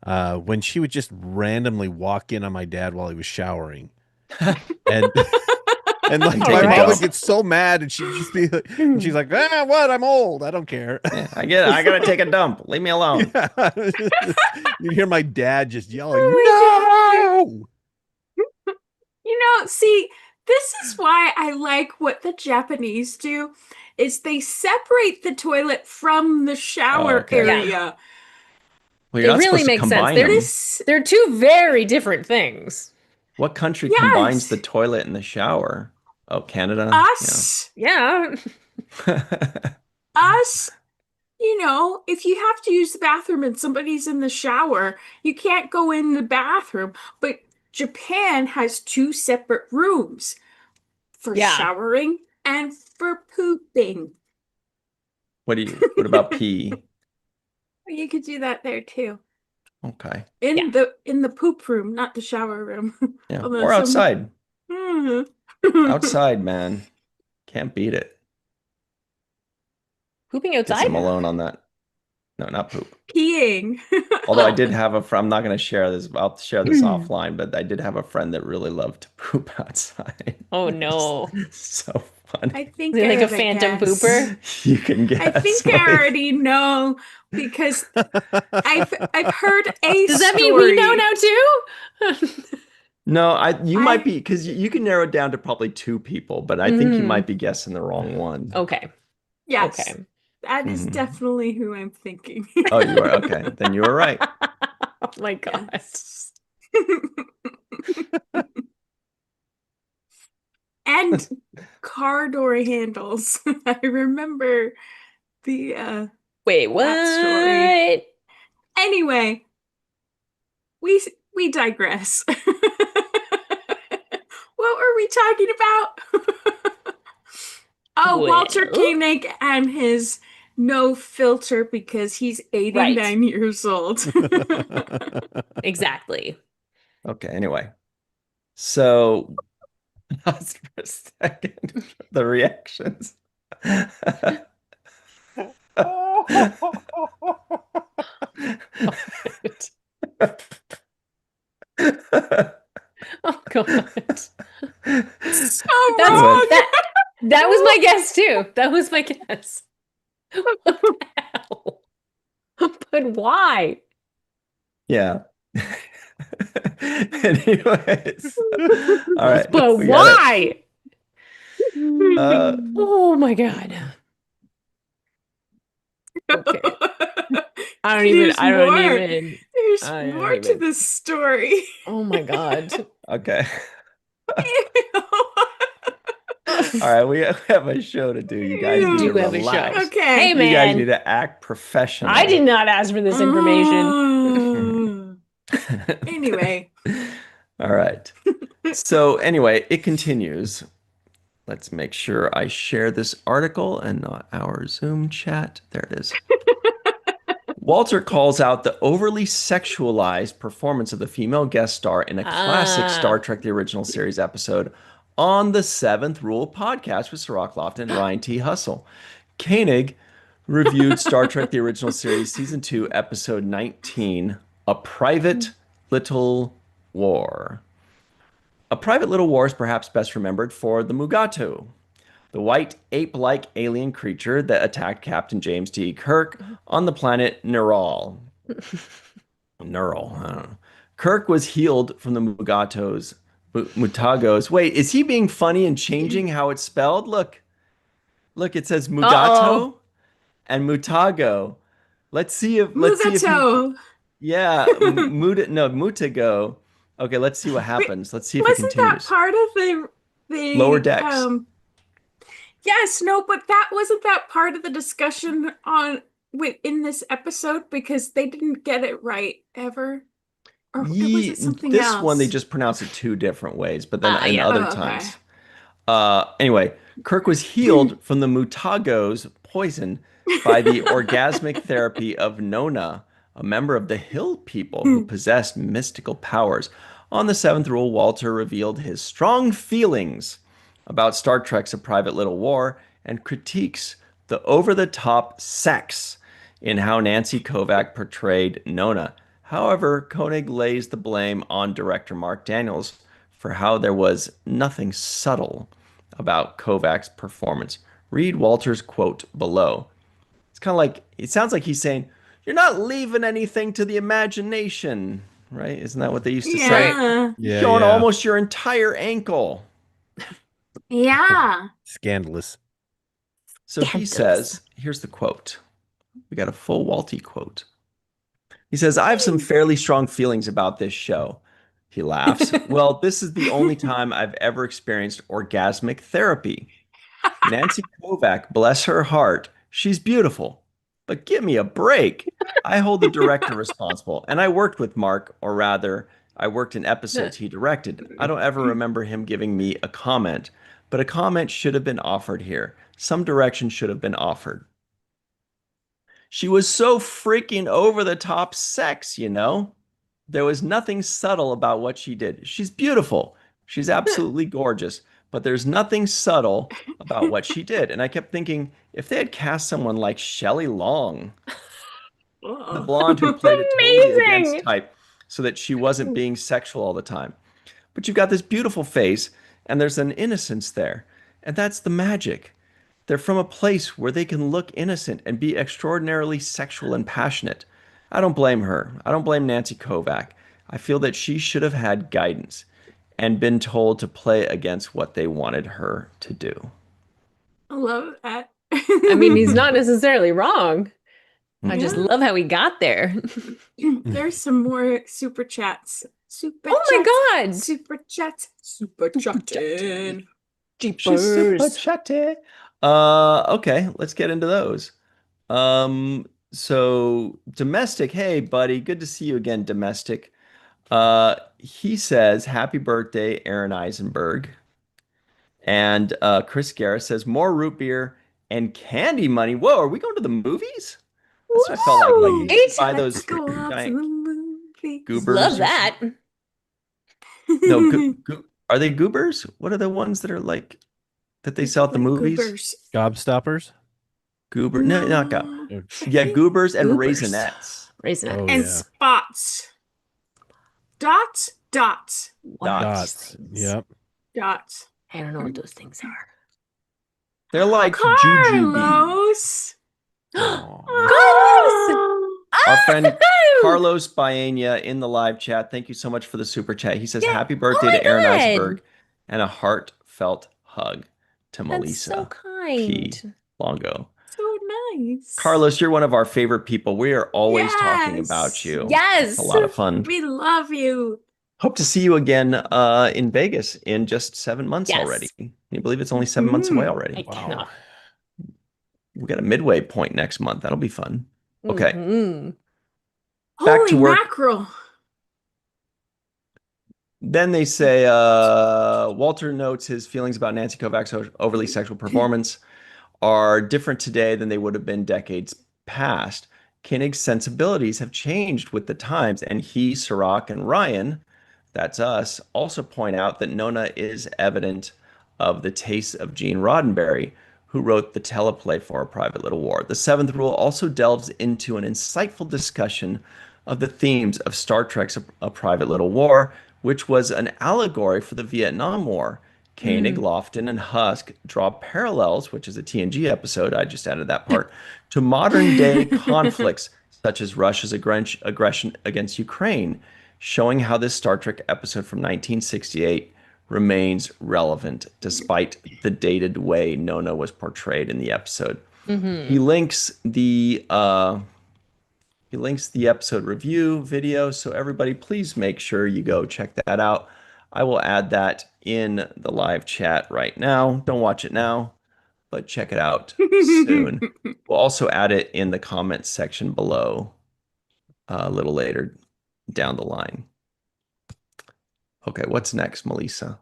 when she would just randomly walk in on my dad while he was showering, and and like Take my a mom dump. would get so mad, and she'd just be like, and she's like, what? I'm old. I don't care. Yeah, I get it. I got to take a dump. Leave me alone. You hear my dad just yelling, Oh no. See, this is why I like what the Japanese do, is they separate the toilet from the shower okay. area. Well, It you're not really supposed to makes sense. combine They're them. They're two very different things. What country Yes. combines the toilet and the shower? Oh, Canada? Us, Yeah. Yeah. us, if you have to use the bathroom and somebody's in the shower, you can't go in the bathroom. But Japan has two separate rooms for Yeah. showering and for pooping. What about pee? You could do that there too. Okay. In the poop room, not the shower room. Yeah. Although Or some- outside. Mhm. Outside, man. Can't beat it. Pooping Get outside? some alone on that. No, not poop. Peeing. Although I did have a friend, I'm not going to share this. I'll share this offline, but I did have a friend that really loved to poop outside. Oh no. So funny. I think Is he I like a have phantom guess. pooper? You can guess. I think I already know because I've heard a Does that story. mean we know now too? No, you might be, because you can narrow it down to probably two people, but I think you Mm. might be guessing the wrong one. Okay. Yes. Okay. That is Mhm. definitely who I'm thinking. Oh, you are? Okay. Then you were right. Oh my God. Yes. And car door handles. I remember the Wait, what? That story. Anyway, we digress. What were we talking about? Oh, Walter Well. Koenig and his no filter because he's 89 years old. Exactly. Okay, anyway. So, pause for a second. The reactions. Oh God. So That's wrong. that was my guess too. That was my guess. What the hell? But why? Yeah. Anyways. All right. But We got why? it. Oh my God. Okay. There's I don't more. even. There's I don't more to even. this story. Oh my God. Okay. All right, we have a show to do. You guys need to Do have a show. relax. Okay. Hey You guys need man, to act professional. I did not ask for this information. Anyway. All right. So anyway, it continues. Let's make sure I share this article and not our Zoom chat. There it is. Walter calls out the overly sexualized performance of the female guest star in a classic Star Trek The Original Series episode on the Seventh Rule podcast with Sirach Lofton and Ryan T. Hustle. Koenig reviewed Star Trek The Original Series Season 2, Episode 19, A Private Little War. A Private Little War is perhaps best remembered for the Mugato, the white ape-like alien creature that attacked Captain James T. Kirk on the planet Neural. Neural, I don't know. Kirk was healed from the Mutagos. Wait, is he being funny and changing how it's spelled? Look, it says Mugato and Mutago. Let's see if he, Mugato. yeah, Mutago. Okay, let's see what happens. Let's see if it Wasn't that continues. part of the Lower decks. Yes, no, but wasn't that part of the discussion in this episode because they didn't get it right ever? Or was it something this else? one they just pronounce it two different ways, but then in yeah. other Oh, okay. times. Anyway, Kirk was healed from the Mutago's poison by the orgasmic therapy of Nona, a member of the Hill people who possessed mystical powers. On the Seventh Rule, Walter revealed his strong feelings about Star Trek's A Private Little War and critiques the over-the-top sex in how Nancy Kovac portrayed Nona. However, Koenig lays the blame on director Mark Daniels for how there was nothing subtle about Kovac's performance. Read Walter's quote below. It's kind of like, it sounds like he's saying, you're not leaving anything to the imagination, right? Isn't that what they used to say? Yeah. Showing almost your entire ankle. Yeah. Scandalous. So he says, here's the quote. We got a full Walty quote. He says, I have some fairly strong feelings about this show. He laughs. Well, this is the only time I've ever experienced orgasmic therapy. Nancy Kovac, bless her heart, she's beautiful. But give me a break. I hold the director responsible, and I worked with Mark, or rather, I worked in episodes he directed. I don't ever remember him giving me a comment, but a comment should have been offered here. Some direction should have been offered. She was so freaking over the top sex, you know? There was nothing subtle about what she did. She's beautiful. She's absolutely gorgeous, but there's nothing subtle about what she did. And I kept thinking, if they had cast someone like Shelley Long, the blonde who played a totally against type, so that she wasn't being sexual all the time. But you've got this beautiful face, and there's an innocence there. And that's the magic. They're from a place where they can look innocent and be extraordinarily sexual and passionate. I don't blame her. I don't blame Nancy Kovac. I feel that she should have had guidance and been told to play against what they wanted her to do. I love that. I mean, he's not necessarily wrong. I just Yeah. love how he got there. There's some more super chats. Oh my God. Super chats. Super chatting. She's super chatty. Okay, let's get into those. So Domestic, hey buddy, good to see you again, Domestic. He says, happy birthday, Aron Eisenberg. And Chris Garris says, more root beer and Candy Money. Whoa, are we going to the movies? That's what I felt like. Like you Right? buy Let's those go out to giant the movies. goobers. Love or that. something. No, are they goobers? What are the ones that are like that they sell at the Like movies? goobers. Gobstoppers? Goober? No, not go. No, I Yeah, think goobers and Goobers. raisinets. Raisinette. Oh, and yeah. spots. Dots. What are Dots. those Dots. things? Yep. Dots. I don't know what those things are. They're like jujube. Carlos. Aw. Our friend Carlos Baena in the live chat. Thank you so much for the super chat. He says, Yeah. happy Oh birthday my to Aron God. Eisenberg and a heartfelt hug to That's Melissa so P. kind. Longo. So nice. Carlos, you're one of our favorite people. We are always talking about Yes. you. Yes. It's a lot of fun. We love you. Hope to see you again in Vegas in just 7 months Yes. already. Can you believe it's only 7 months away I already? cannot. We got a midway point next month. That'll be fun. Okay. Mhm. Back Holy to work. mackerel. Then they say Walter notes his feelings about Nancy Kovac's overly sexual performance are different today than they would have been decades past. Koenig's sensibilities have changed with the times, and he, Sirach, and Ryan, that's us, also point out that Nona is evident of the tastes of Gene Roddenberry, who wrote the teleplay for A Private Little War. The seventh rule also delves into an insightful discussion of the themes of Star Trek's A Private Little War, which was an allegory for the Vietnam War. Koenig, Lofton, and Husk draw parallels, which is a TNG episode, I just added that part, to modern day conflicts such as Russia's aggression against Ukraine, showing how this Star Trek episode from 1968 remains relevant despite the dated way Nona was portrayed in the episode. He links the episode review video, so everybody please make sure you go check that out. I will add that in the live chat right now. Don't watch it now, but check it out soon. We'll also add it in the comments section below a little later down the line. Okay, what's next, Melissa?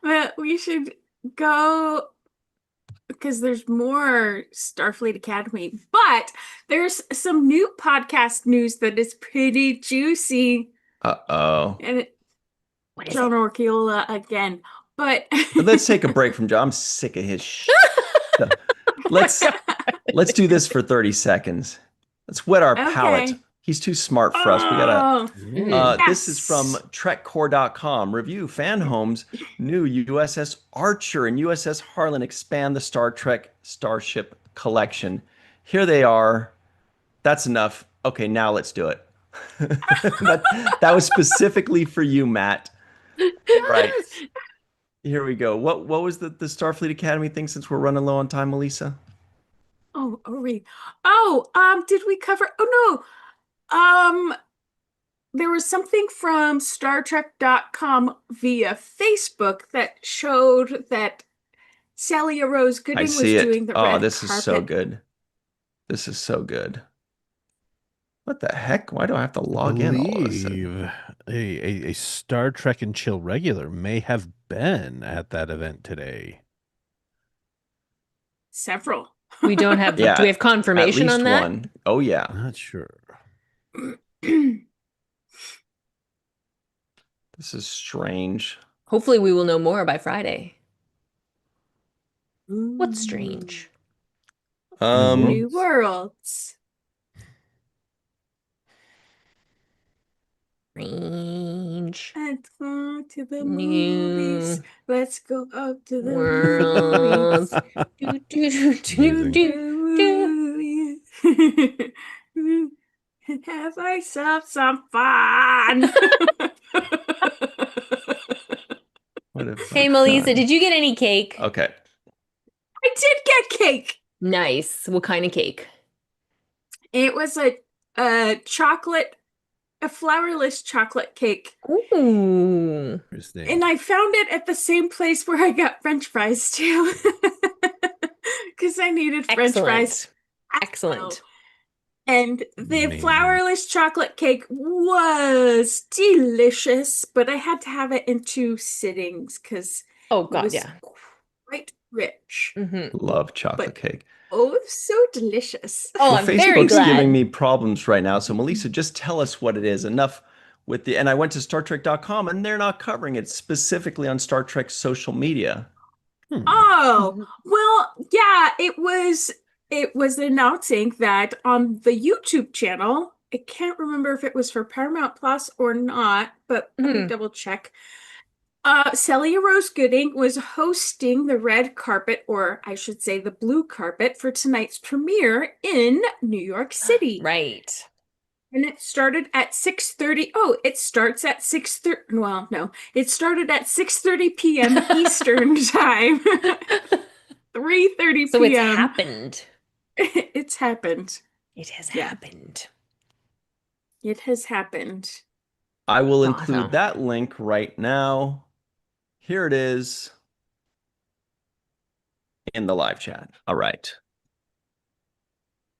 Well, we should go because there's more Starfleet Academy, but there's some new podcast news that is pretty juicy. Uh-oh. And What is John it? Orkiola again. But Let's take a break from John. I'm sick of his shit. Let's do this for 30 seconds. Let's whet our palate. Okay. He's too smart for us. We gotta. Oh, This is from TrekCore.com. Review fan homes, new USS Archer and USS Harlan expand the Star Trek Starship collection. Here they are. That's enough. Okay, now let's do it. that was specifically for you, Matt. Right. Here we go. What was the Starfleet Academy thing since we're running low on time, Melissa? Oh, are we? Oh, did we cover? Oh no. There was something from StarTrek.com via Facebook that showed that Celia Rose I Gooding was see it. doing the Oh, red this is so carpet. good. This is so good. What the heck? Why do I have to log in all of a sudden? A Star Trek and Chill regular may have been at that event today. Several. We don't have. Yeah, do we have confirmation At least on that? one. Oh yeah. Not sure. This is strange. Hopefully, we will know more by Friday. What's strange? New worlds. Strange. Let's go to the New movies. Let's go up to the worlds. movies. Have ourselves some fun. What have Hey, I Melissa, done? did you get any cake? Okay. I did get cake. Nice. What kind of cake? It was a chocolate, a flourless chocolate cake. Ooh. Interesting. And I found it at the same place where I got French fries too. Because I needed French fries. Excellent. And the Amazing. flourless chocolate cake was delicious, but I had to have it in 2 sittings because Oh, it God, was yeah. quite rich, Love chocolate but cake. oh, so delicious. Oh, Well, I'm very Facebook's giving glad. me problems right now. So, Melissa, just tell us what it is. Enough with the. And I went to StarTrek.com and they're not covering it specifically on Star Trek social media. Oh, Mhm. well, yeah, it was announcing that on the YouTube channel, I can't remember if it was for Paramount Plus or not, but let me Mhm. double check. Celia Rose Gooding was hosting the red carpet, or I should say the blue carpet, for tonight's premiere in New York City. Right. And it started at 6:30. Oh, it starts at 6:30. Well, no, it started at 6:30 p.m. Eastern time. 3:30 So it's p.m. happened. It's happened. It has Yeah. happened. It has happened. I will Awesome. include that link right now. Here it is in the live chat. All right.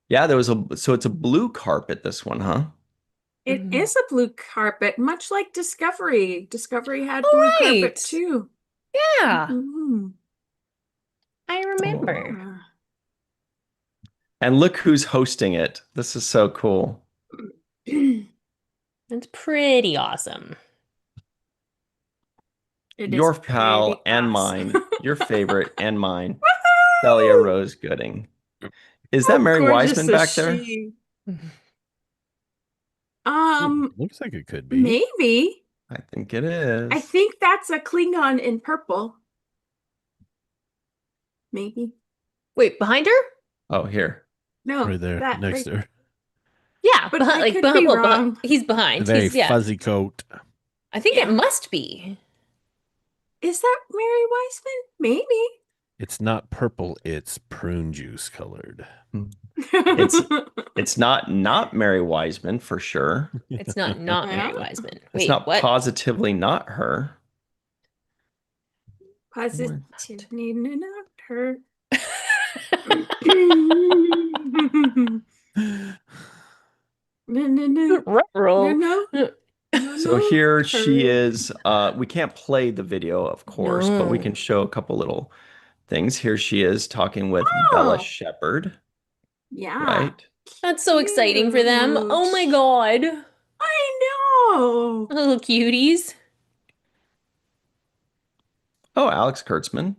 Yeah, so it's a blue carpet, this one, huh? It Mhm. is a blue carpet, much like Discovery. Discovery had Oh, blue carpet right. too. Yeah, Mhm. I remember. Yeah. And look who's hosting it. This is so cool. It's pretty awesome. It is Your pal pretty and awesome. mine, your favorite and mine, Celia Woohoo! Rose Gooding. Is that How Mary gorgeous Wiseman is back there? she? Looks like it could be. Maybe. I think it I is. think that's a Klingon in purple. Maybe. Wait, behind her? Oh, here. No, Right there that next right. to her. Yeah, But behind, I like could behind, be well, wrong. he's The behind. very He's yeah. fuzzy coat. I think Yeah. it must be. Is that Mary Wiseman? Maybe. It's not purple, it's prune juice colored. It's not Mary Wiseman for sure. It's not Mary Yeah. Wiseman. It's Wait, not what? positively not her. Positively not her. No, no, no. No, Ruh-roh. no. No, So no. here she Her. is. We can't play the video, of course, but we No. can show a couple little things. Here she is talking with Bella Oh, Shepherd, yeah. right? That's so exciting for them. Oh my Cute. God. I know. Little cuties. Oh, Alex Kurtzman.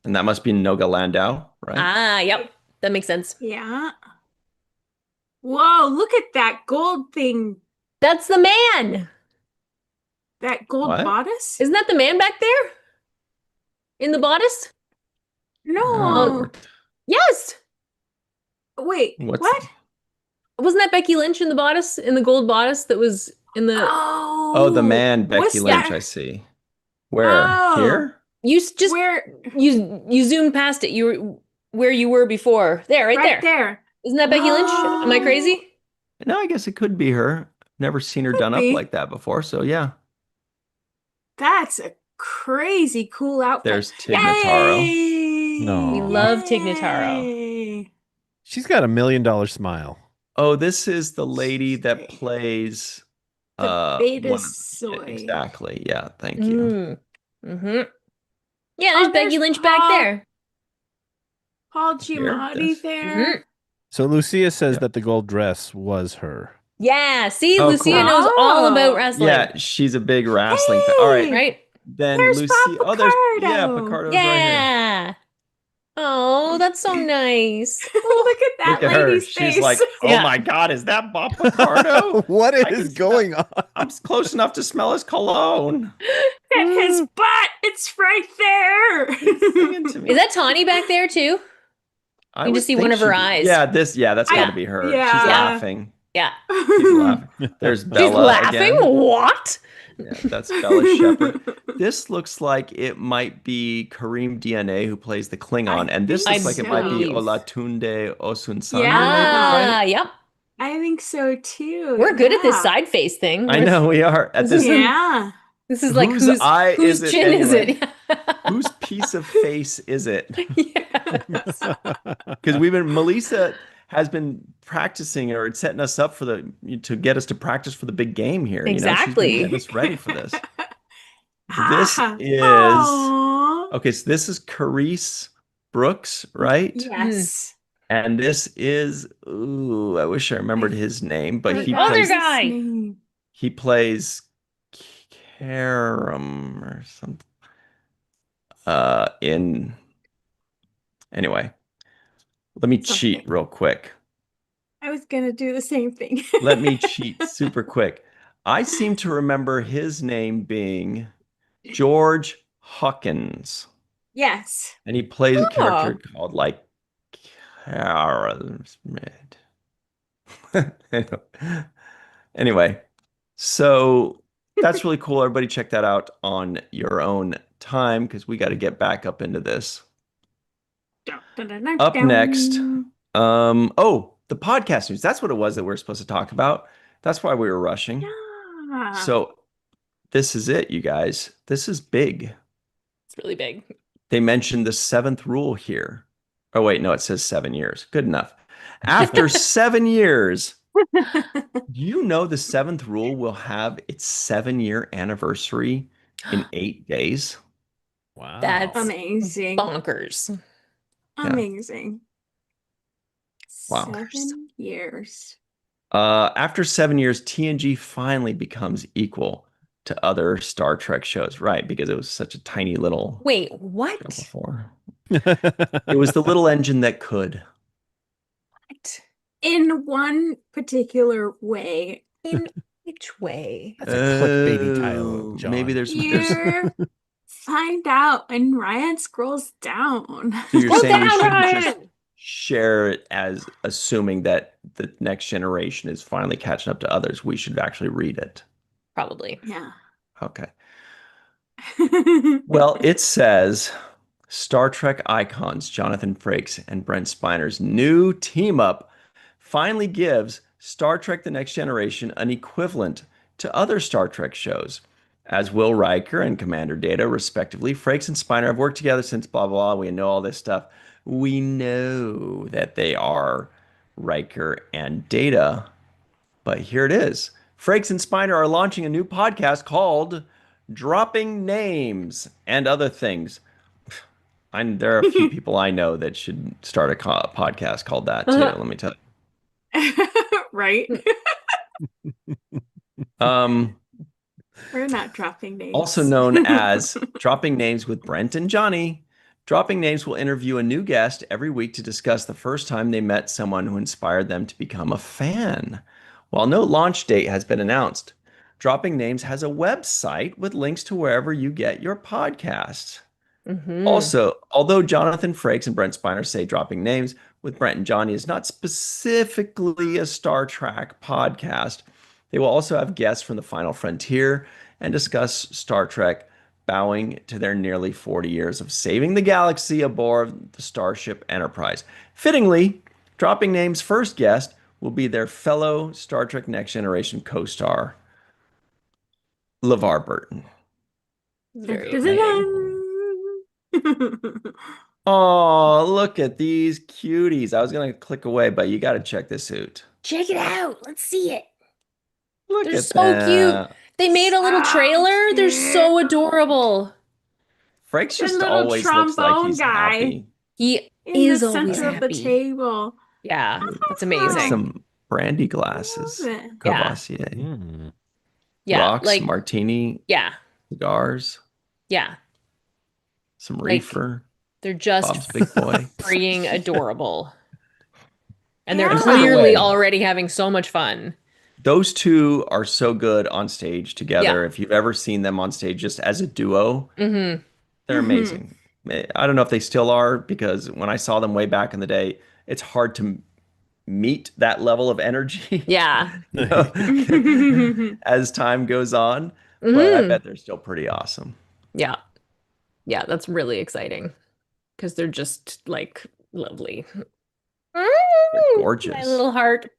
And that must be Noga Landau, right? Ah, yep. That makes sense. Yeah. Whoa, look at that gold thing. That's the man. That gold What? bodice? Isn't that the man back there? In the bodice? No. Yes. Wait, What's what? Wasn't that Becky Lynch in the bodice, in the gold bodice that was in the Oh, the man, Becky what's Lynch, that? I see. Where? Oh, Here? you just where? you zoomed past it. You were where you were before. There, right Right there. there. Isn't that Becky Lynch? Am I Oh, crazy? No, I guess it could be her. Never seen her could done up be. like that before, so yeah. That's a crazy cool outfit. There's Tig Notaro. Yay! No. We love Tig Notaro. Yay! She's got $1 million smile. Oh, this is the lady that plays The beta one soy. exactly. Yeah, thank you. Mm-hmm. Yeah, Oh, there's Becky there's Lynch back there. Paul Here, Giamatti this. there. Mhm. So Lucia says Yeah. that the gold dress was her. Yeah, see, Oh, Lucia cool. knows all about Oh. wrestling. Yeah, she's a big wrestling fan. All right, Hey, Right? then there's Lucy. Bob Oh, there's yeah, Picardo. Picardo's right here. Yeah. Oh, that's so nice. Look at that Look at her. lady's She's face. like, oh Yeah. my God, is that Bob Picardo? What I is can smell- going on? I'm close enough to smell his cologne. At his butt. It's right there. He's singing to me. Is that Tawny back there too? I You would just see think one of her she'd- eyes. Yeah, that's got to be her. yeah. She's laughing. Yeah. She's laughing. There's She's Bella laughing? again. What? Yeah, that's Bella Shepherd. This looks like it might be Kareem DNA who plays the Klingon, and this I looks like it might be believe. Olatunde Osunsanmi, Yeah. maybe, right? Yep. I think so too. We're good at this yeah. side face thing. I know we are at this. Yeah. This is like Whose whose eye whose is it chin is anyway? it? Whose piece of face is it? Yes. Because Melissa has been practicing or setting us up to get us to practice for the big game here. You know, she's Exactly. been getting us ready for this. This Ah. is Aw. Okay, so this is Carice Brooks, right? Yes. And this is, ooh, I wish I remembered his name, but he Forgot Other plays his guy. name. he plays Karam or something. In anyway, let me cheat Something. real quick. I was gonna do the same thing. Let me cheat super quick. I seem to remember his name being George Hawkins, Yes. and he plays a character Oh, called like Carol Smith. Anyway, so that's really cool. Everybody check that out on your own time because we got to get back up into this. Dun, dun, dun, dun, Up next, dun. oh, the podcast news. That's what it was that we were supposed to talk about. That's why we were rushing. Yeah. So this is it, you guys. This is big. it's really big. They mentioned the seventh rule here. Oh, wait, no, it says 7 years. Good enough. After 7 years, do you know the seventh rule will have its 7 year anniversary in 8 days? Wow. That's Amazing. bonkers. Yeah. Amazing. Wow. 7 years. After 7 years, TNG finally becomes equal to other Star Trek shows, right? Because it was such a tiny little Wait, show what? before. It was the little engine that could. What? In one particular way. In which way? That's a clickbaity title, Maybe John. there's You find out when Ryan scrolls down. so you're Scroll saying we down, shouldn't just Ryan! share it as assuming that the next generation is finally catching up to others. We should actually read it. Probably. Yeah. Okay. Well, it says Star Trek icons Jonathan Frakes and Brent Spiner's new team up finally gives Star Trek The Next Generation an equivalent to other Star Trek shows. As Will Riker and Commander Data, respectively, Frakes and Spiner have worked together since blah, blah, blah. We know all this stuff. We know that they are Riker and Data, but here it is. Frakes and Spiner are launching a new podcast called Dropping Names and Other Things. There are a few people I know that should start a podcast called that too. Let me tell Right? you. We're not dropping names. Also known as Dropping Names with Brent and Johnny. Dropping Names will interview a new guest every week to discuss the first time they met someone who inspired them to become a fan. While no launch date has been announced, Dropping Names has a website with links to wherever you get your podcasts. Mm-hmm. Also, although Jonathan Frakes and Brent Spiner say Dropping Names with Brent and Johnny is not specifically a Star Trek podcast, they will also have guests from the Final Frontier and discuss Star Trek, bowing to their nearly 40 years of saving the galaxy aboard the Starship Enterprise. Fittingly, Dropping Names' first guest will be their fellow Star Trek Next Generation co-star, LeVar Burton. Very exciting. Dun-dun-dun. Oh, look at these cuties. I was going to click away, but you got to check this out. Check it out. Let's see it. Look They're at so cute. that. They made a little So trailer. They're so cute. adorable. Frank's The just little always looks like trombone he's guy happy. He in the is always center of the happy. table. Yeah, that's With amazing. some brandy I glasses. love it. Yeah. Courvoisier. Mm. Yeah, Rocks, like martini, yeah, cigars, yeah. some Like, reefer. They're just Bob's Big Boy. freaking adorable. And They they're are. And by the clearly way, already having so much fun. those two are so good on stage together. Yeah. If you've ever seen them on stage just as a duo, Mm-hmm. they're Mhm. amazing. I don't know if they still are because when I saw them way back in the day, it's hard to meet that level of energy, Yeah. you know, as time goes on. But I Mm-hmm. bet they're still pretty awesome. Yeah. Yeah, that's really exciting because they're just like lovely. They're My gorgeous. little heart.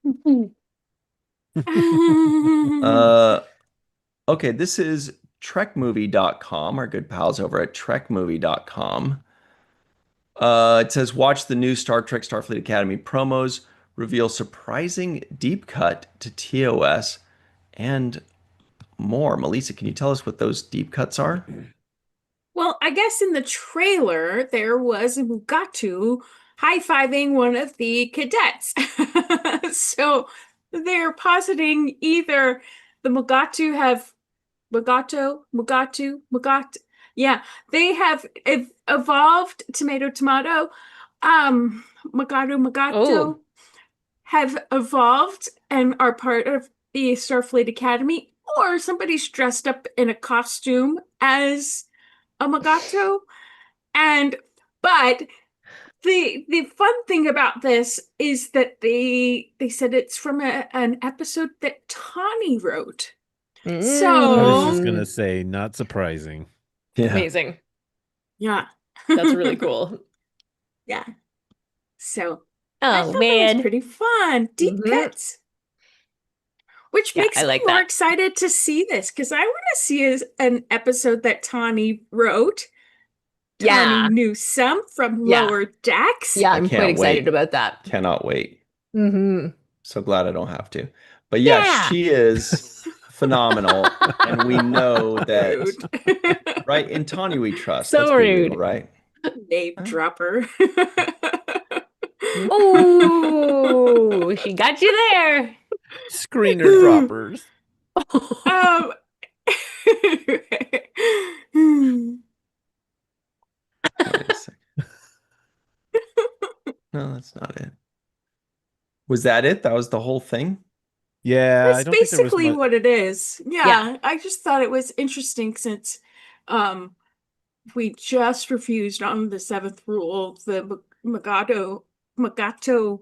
Uh, okay, this is trekmovie.com, our good pals over at trekmovie.com. It says, watch the new Star Trek Starfleet Academy promos, reveal surprising deep cut to TOS, and more. Melissa, can you tell us what those deep cuts are? Well, I guess in the trailer there was Mugatu high-fiving one of the cadets. So they're positing either the Mugatu have Mugatu. Yeah, they have evolved tomato. Mugatu Oh, have evolved and are part of the Starfleet Academy, or somebody's dressed up in a costume as a Mugatu. And but the fun thing about this is that they said it's from an episode that Tawny wrote. I was just So gonna say, not surprising. Yeah. amazing. yeah. That's really cool. Yeah. So I Oh thought that was man. pretty fun. Deep Mhm. cuts. Which Yeah, makes I me like more that. excited to see this because I want to see an episode that Tawny wrote. Tawny Yeah. Newsome from Yeah. Lower Decks. Yeah, I I'm quite can't excited wait. about that. Cannot wait. Mm-hmm. So glad I don't have to. But yeah, Yeah. she is phenomenal. And we know that, Rude. right? In Tawny we trust. So Let's be real, rude. right? Name dropper. Oh, she got you there. Screener droppers. Um, Wait a second. No, that's not it. Was that it? That was the whole thing? Yeah, I That's don't think there was basically much. what it is. Yeah. Yeah, I just thought it was interesting since we just refused on the seventh rule, the Magato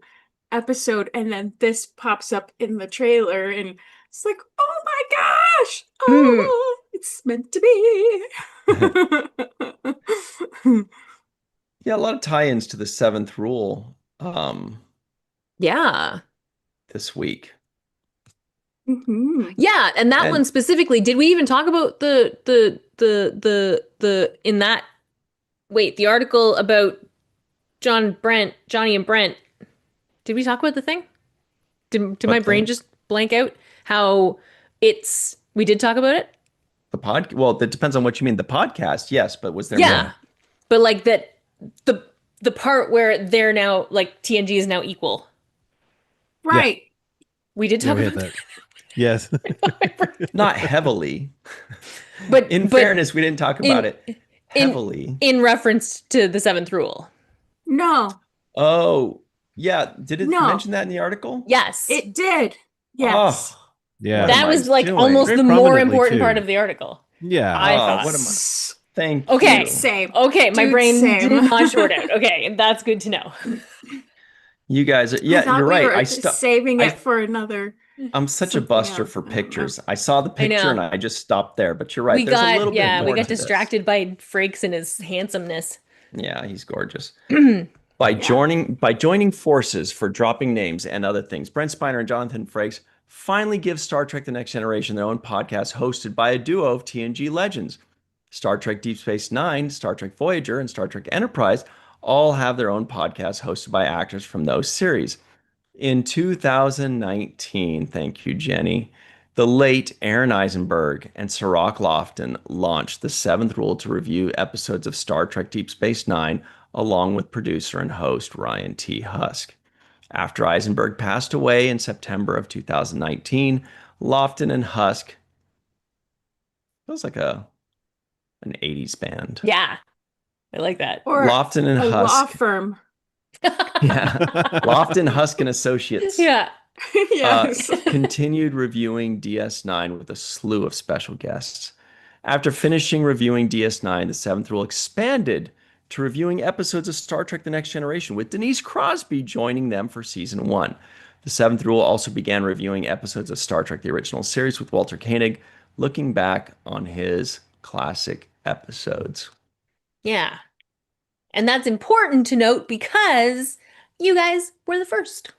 episode, and then this pops up in the trailer, and it's like, oh my gosh! Oh, it's meant to be. Yeah, a lot of tie-ins to the seventh rule Yeah. this week. Mhm. Yeah, and that And- one specifically, did we even talk about the in that the article about Johnny and Brent? Did we talk about the thing? Did my What brain thing? just blank out? How we did talk about it? Well, that depends on what you mean. The podcast, yes, but was there Yeah. more? But like that the part where they're now like TNG is now equal. Right. We did Yeah, talk we had about that. Yes. Not heavily. But In fairness, we didn't talk about it in- heavily. in reference to the seventh rule. No, Oh, yeah. Did it No. mention that in the article? Yes. it did. Yes. Oh, Yeah. What That am I was like doing? almost Very the more prominently, important too. part of the article. Yeah. I Oh, thought. what am I? Thank Okay. you. Same. Okay, my Dude, brain same. did not short out. Okay, that's good to know. You guys, I yeah, thought you're we right. were saving it for another. I'm such a something buster else. for I don't know. pictures. I saw the I picture and know. I just stopped there. But you're right. We There's a got little bit more we got to this. distracted by Frakes and his handsomeness. Yeah, he's gorgeous. By joining forces for dropping names and other things, Brent Spiner and Jonathan Frakes finally give Star Trek: The Next Generation their own podcast hosted by a duo of TNG legends. Star Trek Deep Space Nine, Star Trek Voyager, and Star Trek Enterprise all have their own podcasts hosted by actors from those series. In 2019, thank you, Jenny, the late Aron Eisenberg and Cirroc Lofton launched the seventh rule to review episodes of Star Trek Deep Space Nine, along with producer and host Ryan T. Husk. After Eisenberg passed away in September of 2019, Lofton and Husk feels like an 80s band. Yeah. I like that. Or Lofton and a law Husk. firm. Yeah. Lofton, Husk, and Associates. Yeah. Yes. Continued reviewing DS9 with a slew of special guests. After finishing reviewing DS9, the seventh rule expanded to reviewing episodes of Star Trek: The Next Generation, with Denise Crosby joining them for season 1. The seventh rule also began reviewing episodes of Star Trek: The Original Series with Walter Koenig, looking back on his classic episodes. Yeah. And that's important to note because you guys were the first.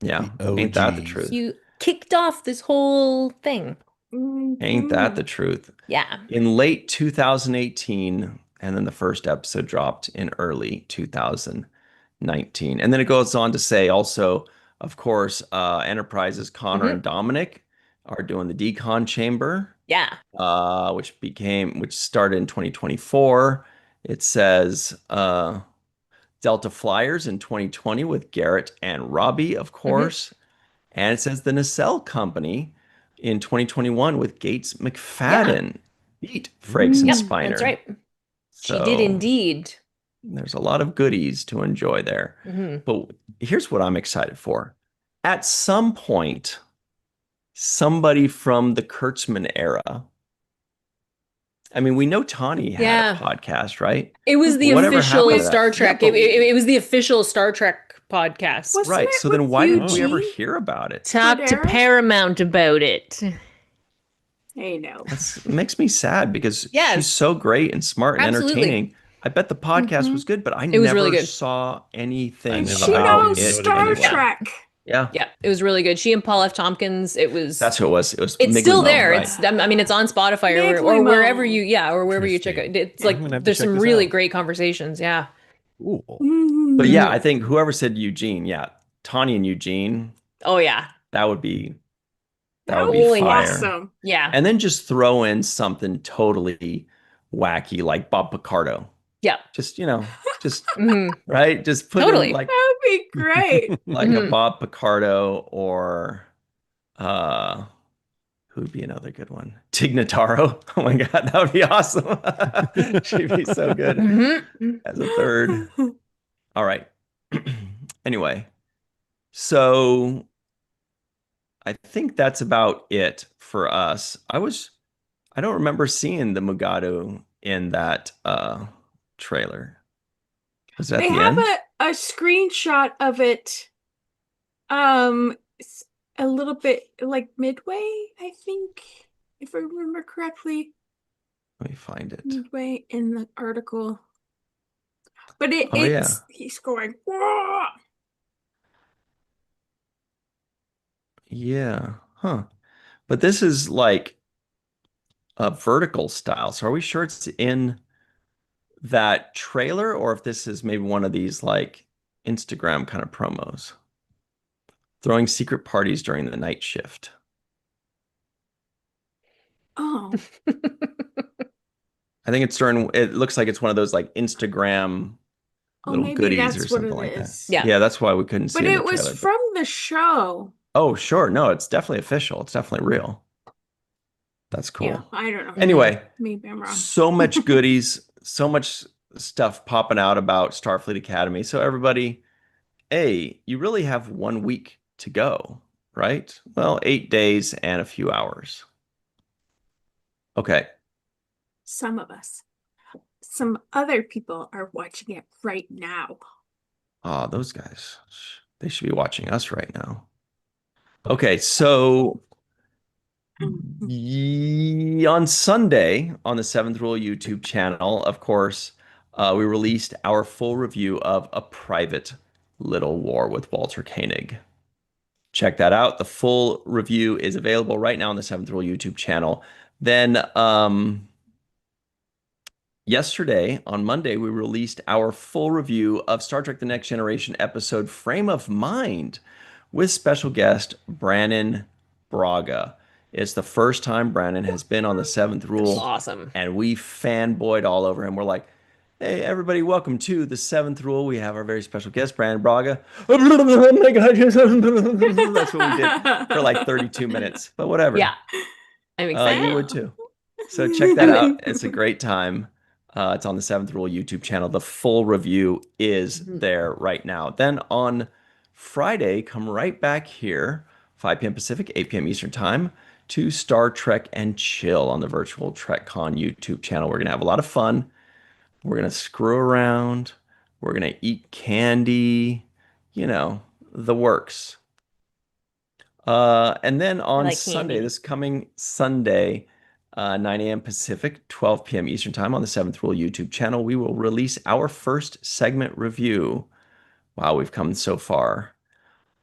Yeah, The ain't that the OGs. truth? You kicked off this whole thing. Ain't that the truth? Yeah. In late 2018, and then the first episode dropped in early 2019. And then it goes on to say also, of course, Enterprise's Connor and Dominic are doing the decon chamber. Yeah. which started in 2024. It says Delta Flyers in 2020 with Garrett and Robbie, of Hmm. course. And it says the Nacelle Company in 2021 with Gates Yeah. McFadden beat Frakes and Yep. Mm. That's Spiner. right. She did So indeed. there's a lot of goodies to enjoy there. Hmm. But here's what I'm excited for. At some point, somebody from the Kurtzman era. I mean, we know Tawny had a Yeah. podcast, right? It was the Whatever happened official to Star that? Yeah, Trek. but It was the official Star Trek podcast. Wasn't right. it So then with why didn't we ever Eugene hear about it? Talk to Cordero? Paramount about it. I know. That makes me sad because she's Yes, so great and smart and absolutely. entertaining. I bet the podcast Mhm. was good, but I It was really never good. saw I anything And never she heard about even knows it noted Star anywhere. anywhere. Trek. Yeah, Yeah, it was really good. She and Paul F. Tompkins. It was. that's who it was. It was It's Migley still Mo, there. right? It's. I mean, it's on Spotify or Migley wherever Mo. you. Yeah, or wherever you check it. Interesting. It's like I'm gonna have to there's check some this really out. great conversations. Yeah. Cool. But yeah, I Mhm. think whoever said Eugene, yeah, Tawny and Eugene, Oh yeah. that would be That would be Oh, yeah. fire. awesome. Yeah. And then just throw in something totally wacky like Bob Picardo. Yeah. Just, just Hmm. right? Just put in Totally. like That would be great. like a Mhm. Bob Picardo or uh who'd be another good one? Tignataro. Oh my God, that would be awesome. She'd be so good Mhm. as a third. All right. Anyway, so I think that's about it for us. I don't remember seeing the Mugatu in that trailer. Was that They the have end? a screenshot of it, s- a little bit like midway, I think, if I remember correctly, Let me find it. midway in the article. But Oh yeah. he's going, "Whoa!" Yeah. Huh. But this is like a vertical style. So are we sure it's in that trailer or if this is maybe one of these like Instagram kind of promos? Throwing secret parties during the night shift. Oh, I think it looks like it's one of those like Instagram oh, little maybe goodies or that's what something it like that. is. Yeah. Yeah, that's why we couldn't see But it in the it was trailer. from the show. Oh, sure. No, it's definitely official. It's definitely real. That's Yeah, cool. I don't know. Anyway, Maybe I'm wrong. so much goodies, so much stuff popping out about Starfleet Academy. So everybody, you really have 1 week to go, right? Well, 8 days and a few hours. Okay. Some of us. Some other people are watching it right now. Oh, those guys, they should be watching us right now. Okay, so on Sunday on the Seventh Rule YouTube channel, of course, we released our full review of A Private Little War with Walter Koenig. Check that out. The full review is available right now on the Seventh Rule YouTube channel. Then yesterday, on Monday, we released our full review of Star Trek The Next Generation episode Frame of Mind with special guest Brannon Braga. It's the first time Brannon has been on the Seventh Rule, Awesome. and we fanboyed all over him. We're like, hey, everybody, welcome to the Seventh Rule. We have our very special guest, Brannon Braga. Oh my God. That's what we did for like 32 minutes, but whatever. Yeah. I'm excited. You would too. So check that out. It's a great time. It's on the Seventh Rule YouTube channel. The full review is there right now. Then on Friday, come right back here, 5 p.m. Pacific, 8 p.m. Eastern Time, to Star Trek and Chill on the Virtual TrekCon YouTube channel. We're going to have a lot of fun. We're going to screw around. We're going to eat candy, the works. And then on like Sunday, candy. this coming Sunday, 9 a.m. Pacific, 12 p.m. Eastern Time on the Seventh Rule YouTube channel, we will release our first segment review. Wow, we've come so far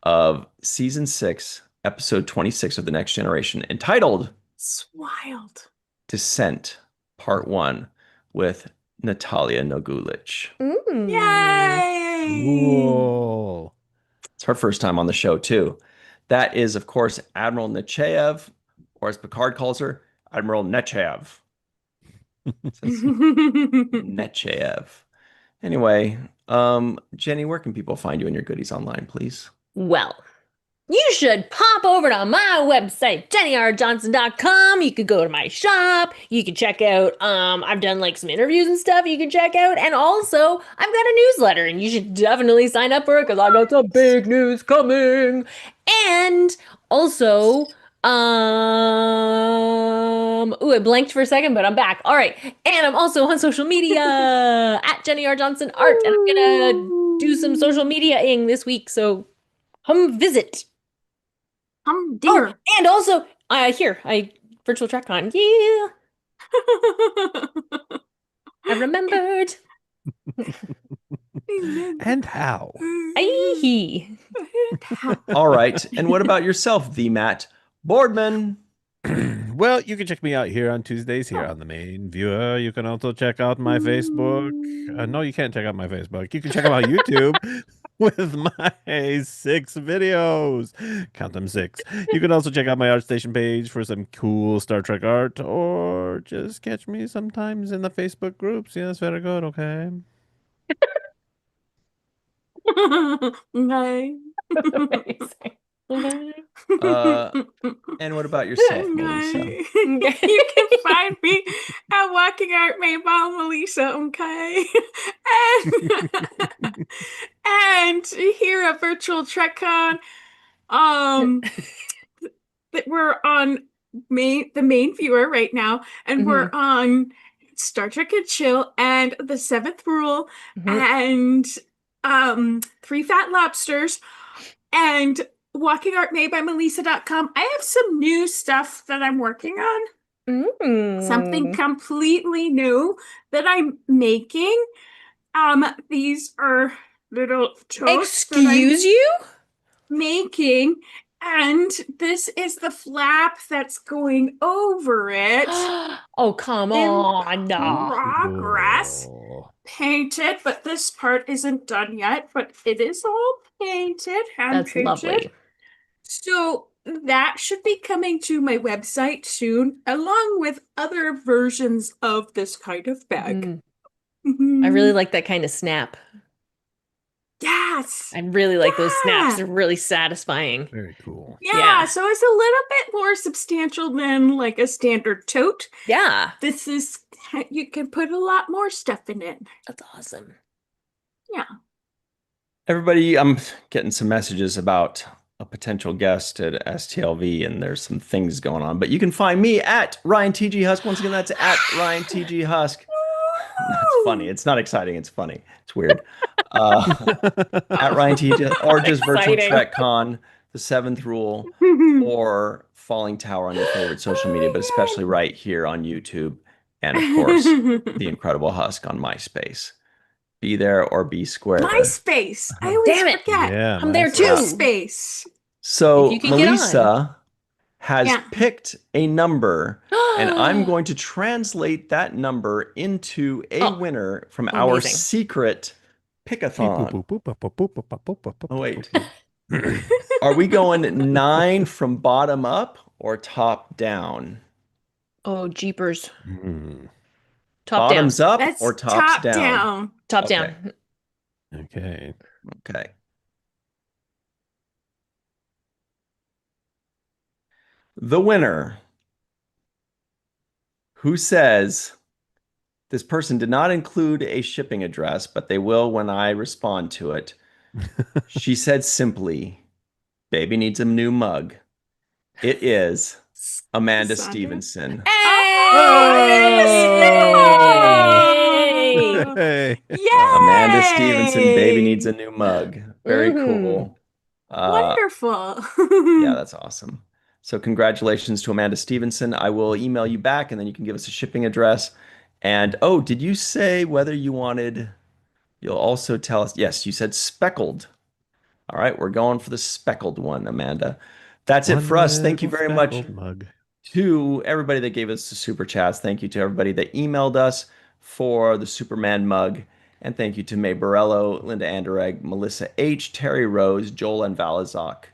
of season 6, episode 26 of The Next Generation, entitled It's wild. Descent, Part 1, with Natalia Nogulich. Yay! Whoa. It's her first time on the show, too. That is, of course, Admiral Nechayev, or as Picard calls her, Admiral Nechayev. It says Nechayev. Anyway, Jenny, where can people find you and your goodies online, please? Well, you should pop over to my website, jennyrjohnson.com. You could go to my shop. You can check out, I've done like some interviews and stuff you can check out. And also, I've got a newsletter and you should definitely sign up for it because I've got some big news coming. And also, ooh, I blanked for a second, but I'm back. All right. And I'm also on social media at Jenny R. Johnson Art. And I'm gonna do some social media-ing this week. So come visit. Dear. And also, I virtual TrekCon. Yeah, I remembered. And how? Aye. All right. And what about yourself, the Matt Boardman? Well, you can check me out here on Tuesdays here on the main viewer. You can also check out my Facebook. No, you can't check out my Facebook. You can check out my YouTube with my 6 videos. Count them 6. You can also check out my ArtStation page for some cool Star Trek art, or just catch me sometimes in the Facebook groups. Yes, very good. Okay. Okay. And what about yourself, Melissa? You can find me at Walking Art made by Melissa, okay? And here at Virtual TrekCon, that we're on the main viewer right now, and we're on Star Trek and Chill and the Seventh Rule and 3 Fat Lobsters and Walking Art made by Melissa.com. I have some new stuff that I'm working on. Something completely new that I'm making. These are little toasts. Excuse you? Making, and this is the flap that's going over it. Oh, come on. No. Progress. Painted, but this part isn't done yet, but it is all painted, hand That's painted. lovely. So that should be coming to my website soon, along with other versions of this kind of bag. I really like that kind of snap. Yes. I really like those snaps. They're really satisfying. Very cool. Yeah, so it's a little bit more substantial than like a standard tote. Yeah. This is, you can put a lot more stuff in it. That's awesome. Yeah. Everybody, I'm getting some messages about a potential guest at STLV, and there's some things going on. But you can find me at Ryan TG Husk. Once again, that's at Ryan TG Husk. That's funny. It's not exciting. It's funny. It's weird. At Ryan TG, or just Virtual TrekCon, the Seventh Rule, or Falling Tower on your favorite social media, but especially right here on YouTube, and of course, the Incredible Husk on MySpace. Be there or be square. MySpace. I always forget. Yeah, I'm there too. MySpace. So If you can get Melissa has picked a number, and I'm going to translate that number into a winner from our secret pick-a-thon. Oh, wait. Are we going 9 from bottom up or top down? Oh, jeepers. Top Bottoms down. up That's or tops down? Top Okay. down. Okay. Okay. The winner, who says this person did not include a shipping address, but they will when I respond to it. She said simply, "Baby needs a new mug." It is Amanda Stevenson. Hey! Amanda Stevenson, "Baby needs a new mug." Very cool. Wonderful. Yeah, that's awesome. So congratulations to Amanda Stevenson. I will email you back, and then you can give us a shipping address. And oh, did you say whether you wanted, you'll also tell us, yes, you said speckled. All right, we're going for the speckled one, Amanda. That's it for us. Thank you very much to everybody that gave us the super chats. Thank you to everybody that emailed us for the Superman mug. And thank you to May Borello, Linda Anderegg, Melissa H., Terry Rose, Joel and Valazak,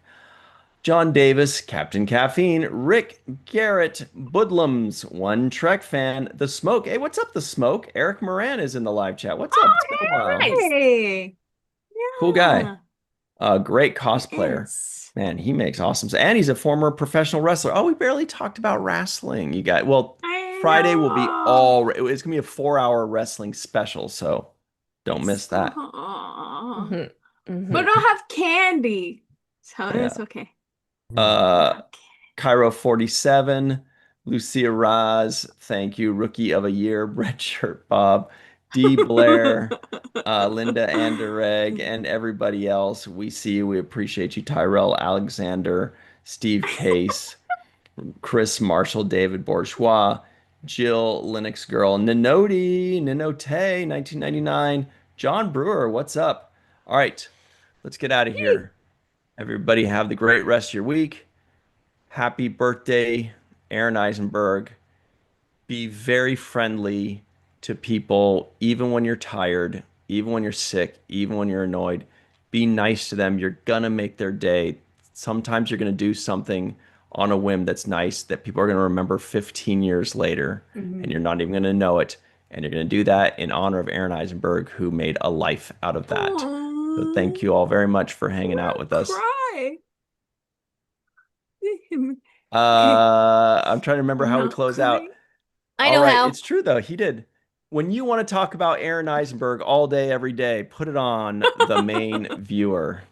John Davis, Captain Caffeine, Rick Garrett, Budlums, One Trek Fan, The Smoke. Hey, what's up, The Smoke? Eric Moran is in the live chat. What's up? It's been a while. Nice. Hey, Cool guy. yeah, Great it cosplayer. is. Man, he makes awesome. And he's a former professional wrestler. Oh, we barely talked about wrestling. You guys, well, I Friday will be know. it's gonna be a 4-hour wrestling special, so don't miss that. Aw. Mhm, mhm. But I'll have candy, so Yeah. it's okay. Uh, Okay. Cairo 47, Lucia Raz, thank you. Rookie of a Year, Red Shirt Bob, D. Blair, Linda Anderegg, and everybody else. We see you. We appreciate you. Tyrell Alexander, Steve Case, Chris Marshall, David Bourgeois, Jill Linux Girl, Ninoti, Ninote, 1999, John Brewer, what's up? All right, let's get out of Hey. here. Everybody have the great rest of your week. Happy birthday, Aron Eisenberg. Be very friendly to people, even when you're tired, even when you're sick, even when you're annoyed. Be nice to them. You're gonna make their day. Sometimes you're gonna do something on a whim that's nice that people are gonna remember 15 years later, and Mhm. you're not even gonna know it. And you're gonna do that in honor of Aron Eisenberg, who made a life out of that. So thank you Aw, all very much for I'm hanging out gonna with us. cry. I'm trying to remember I'm how we not close out. crying. I All know right, how. it's true though. He did. When you want to talk about Aron Eisenberg all day, every day, put it on the main viewer.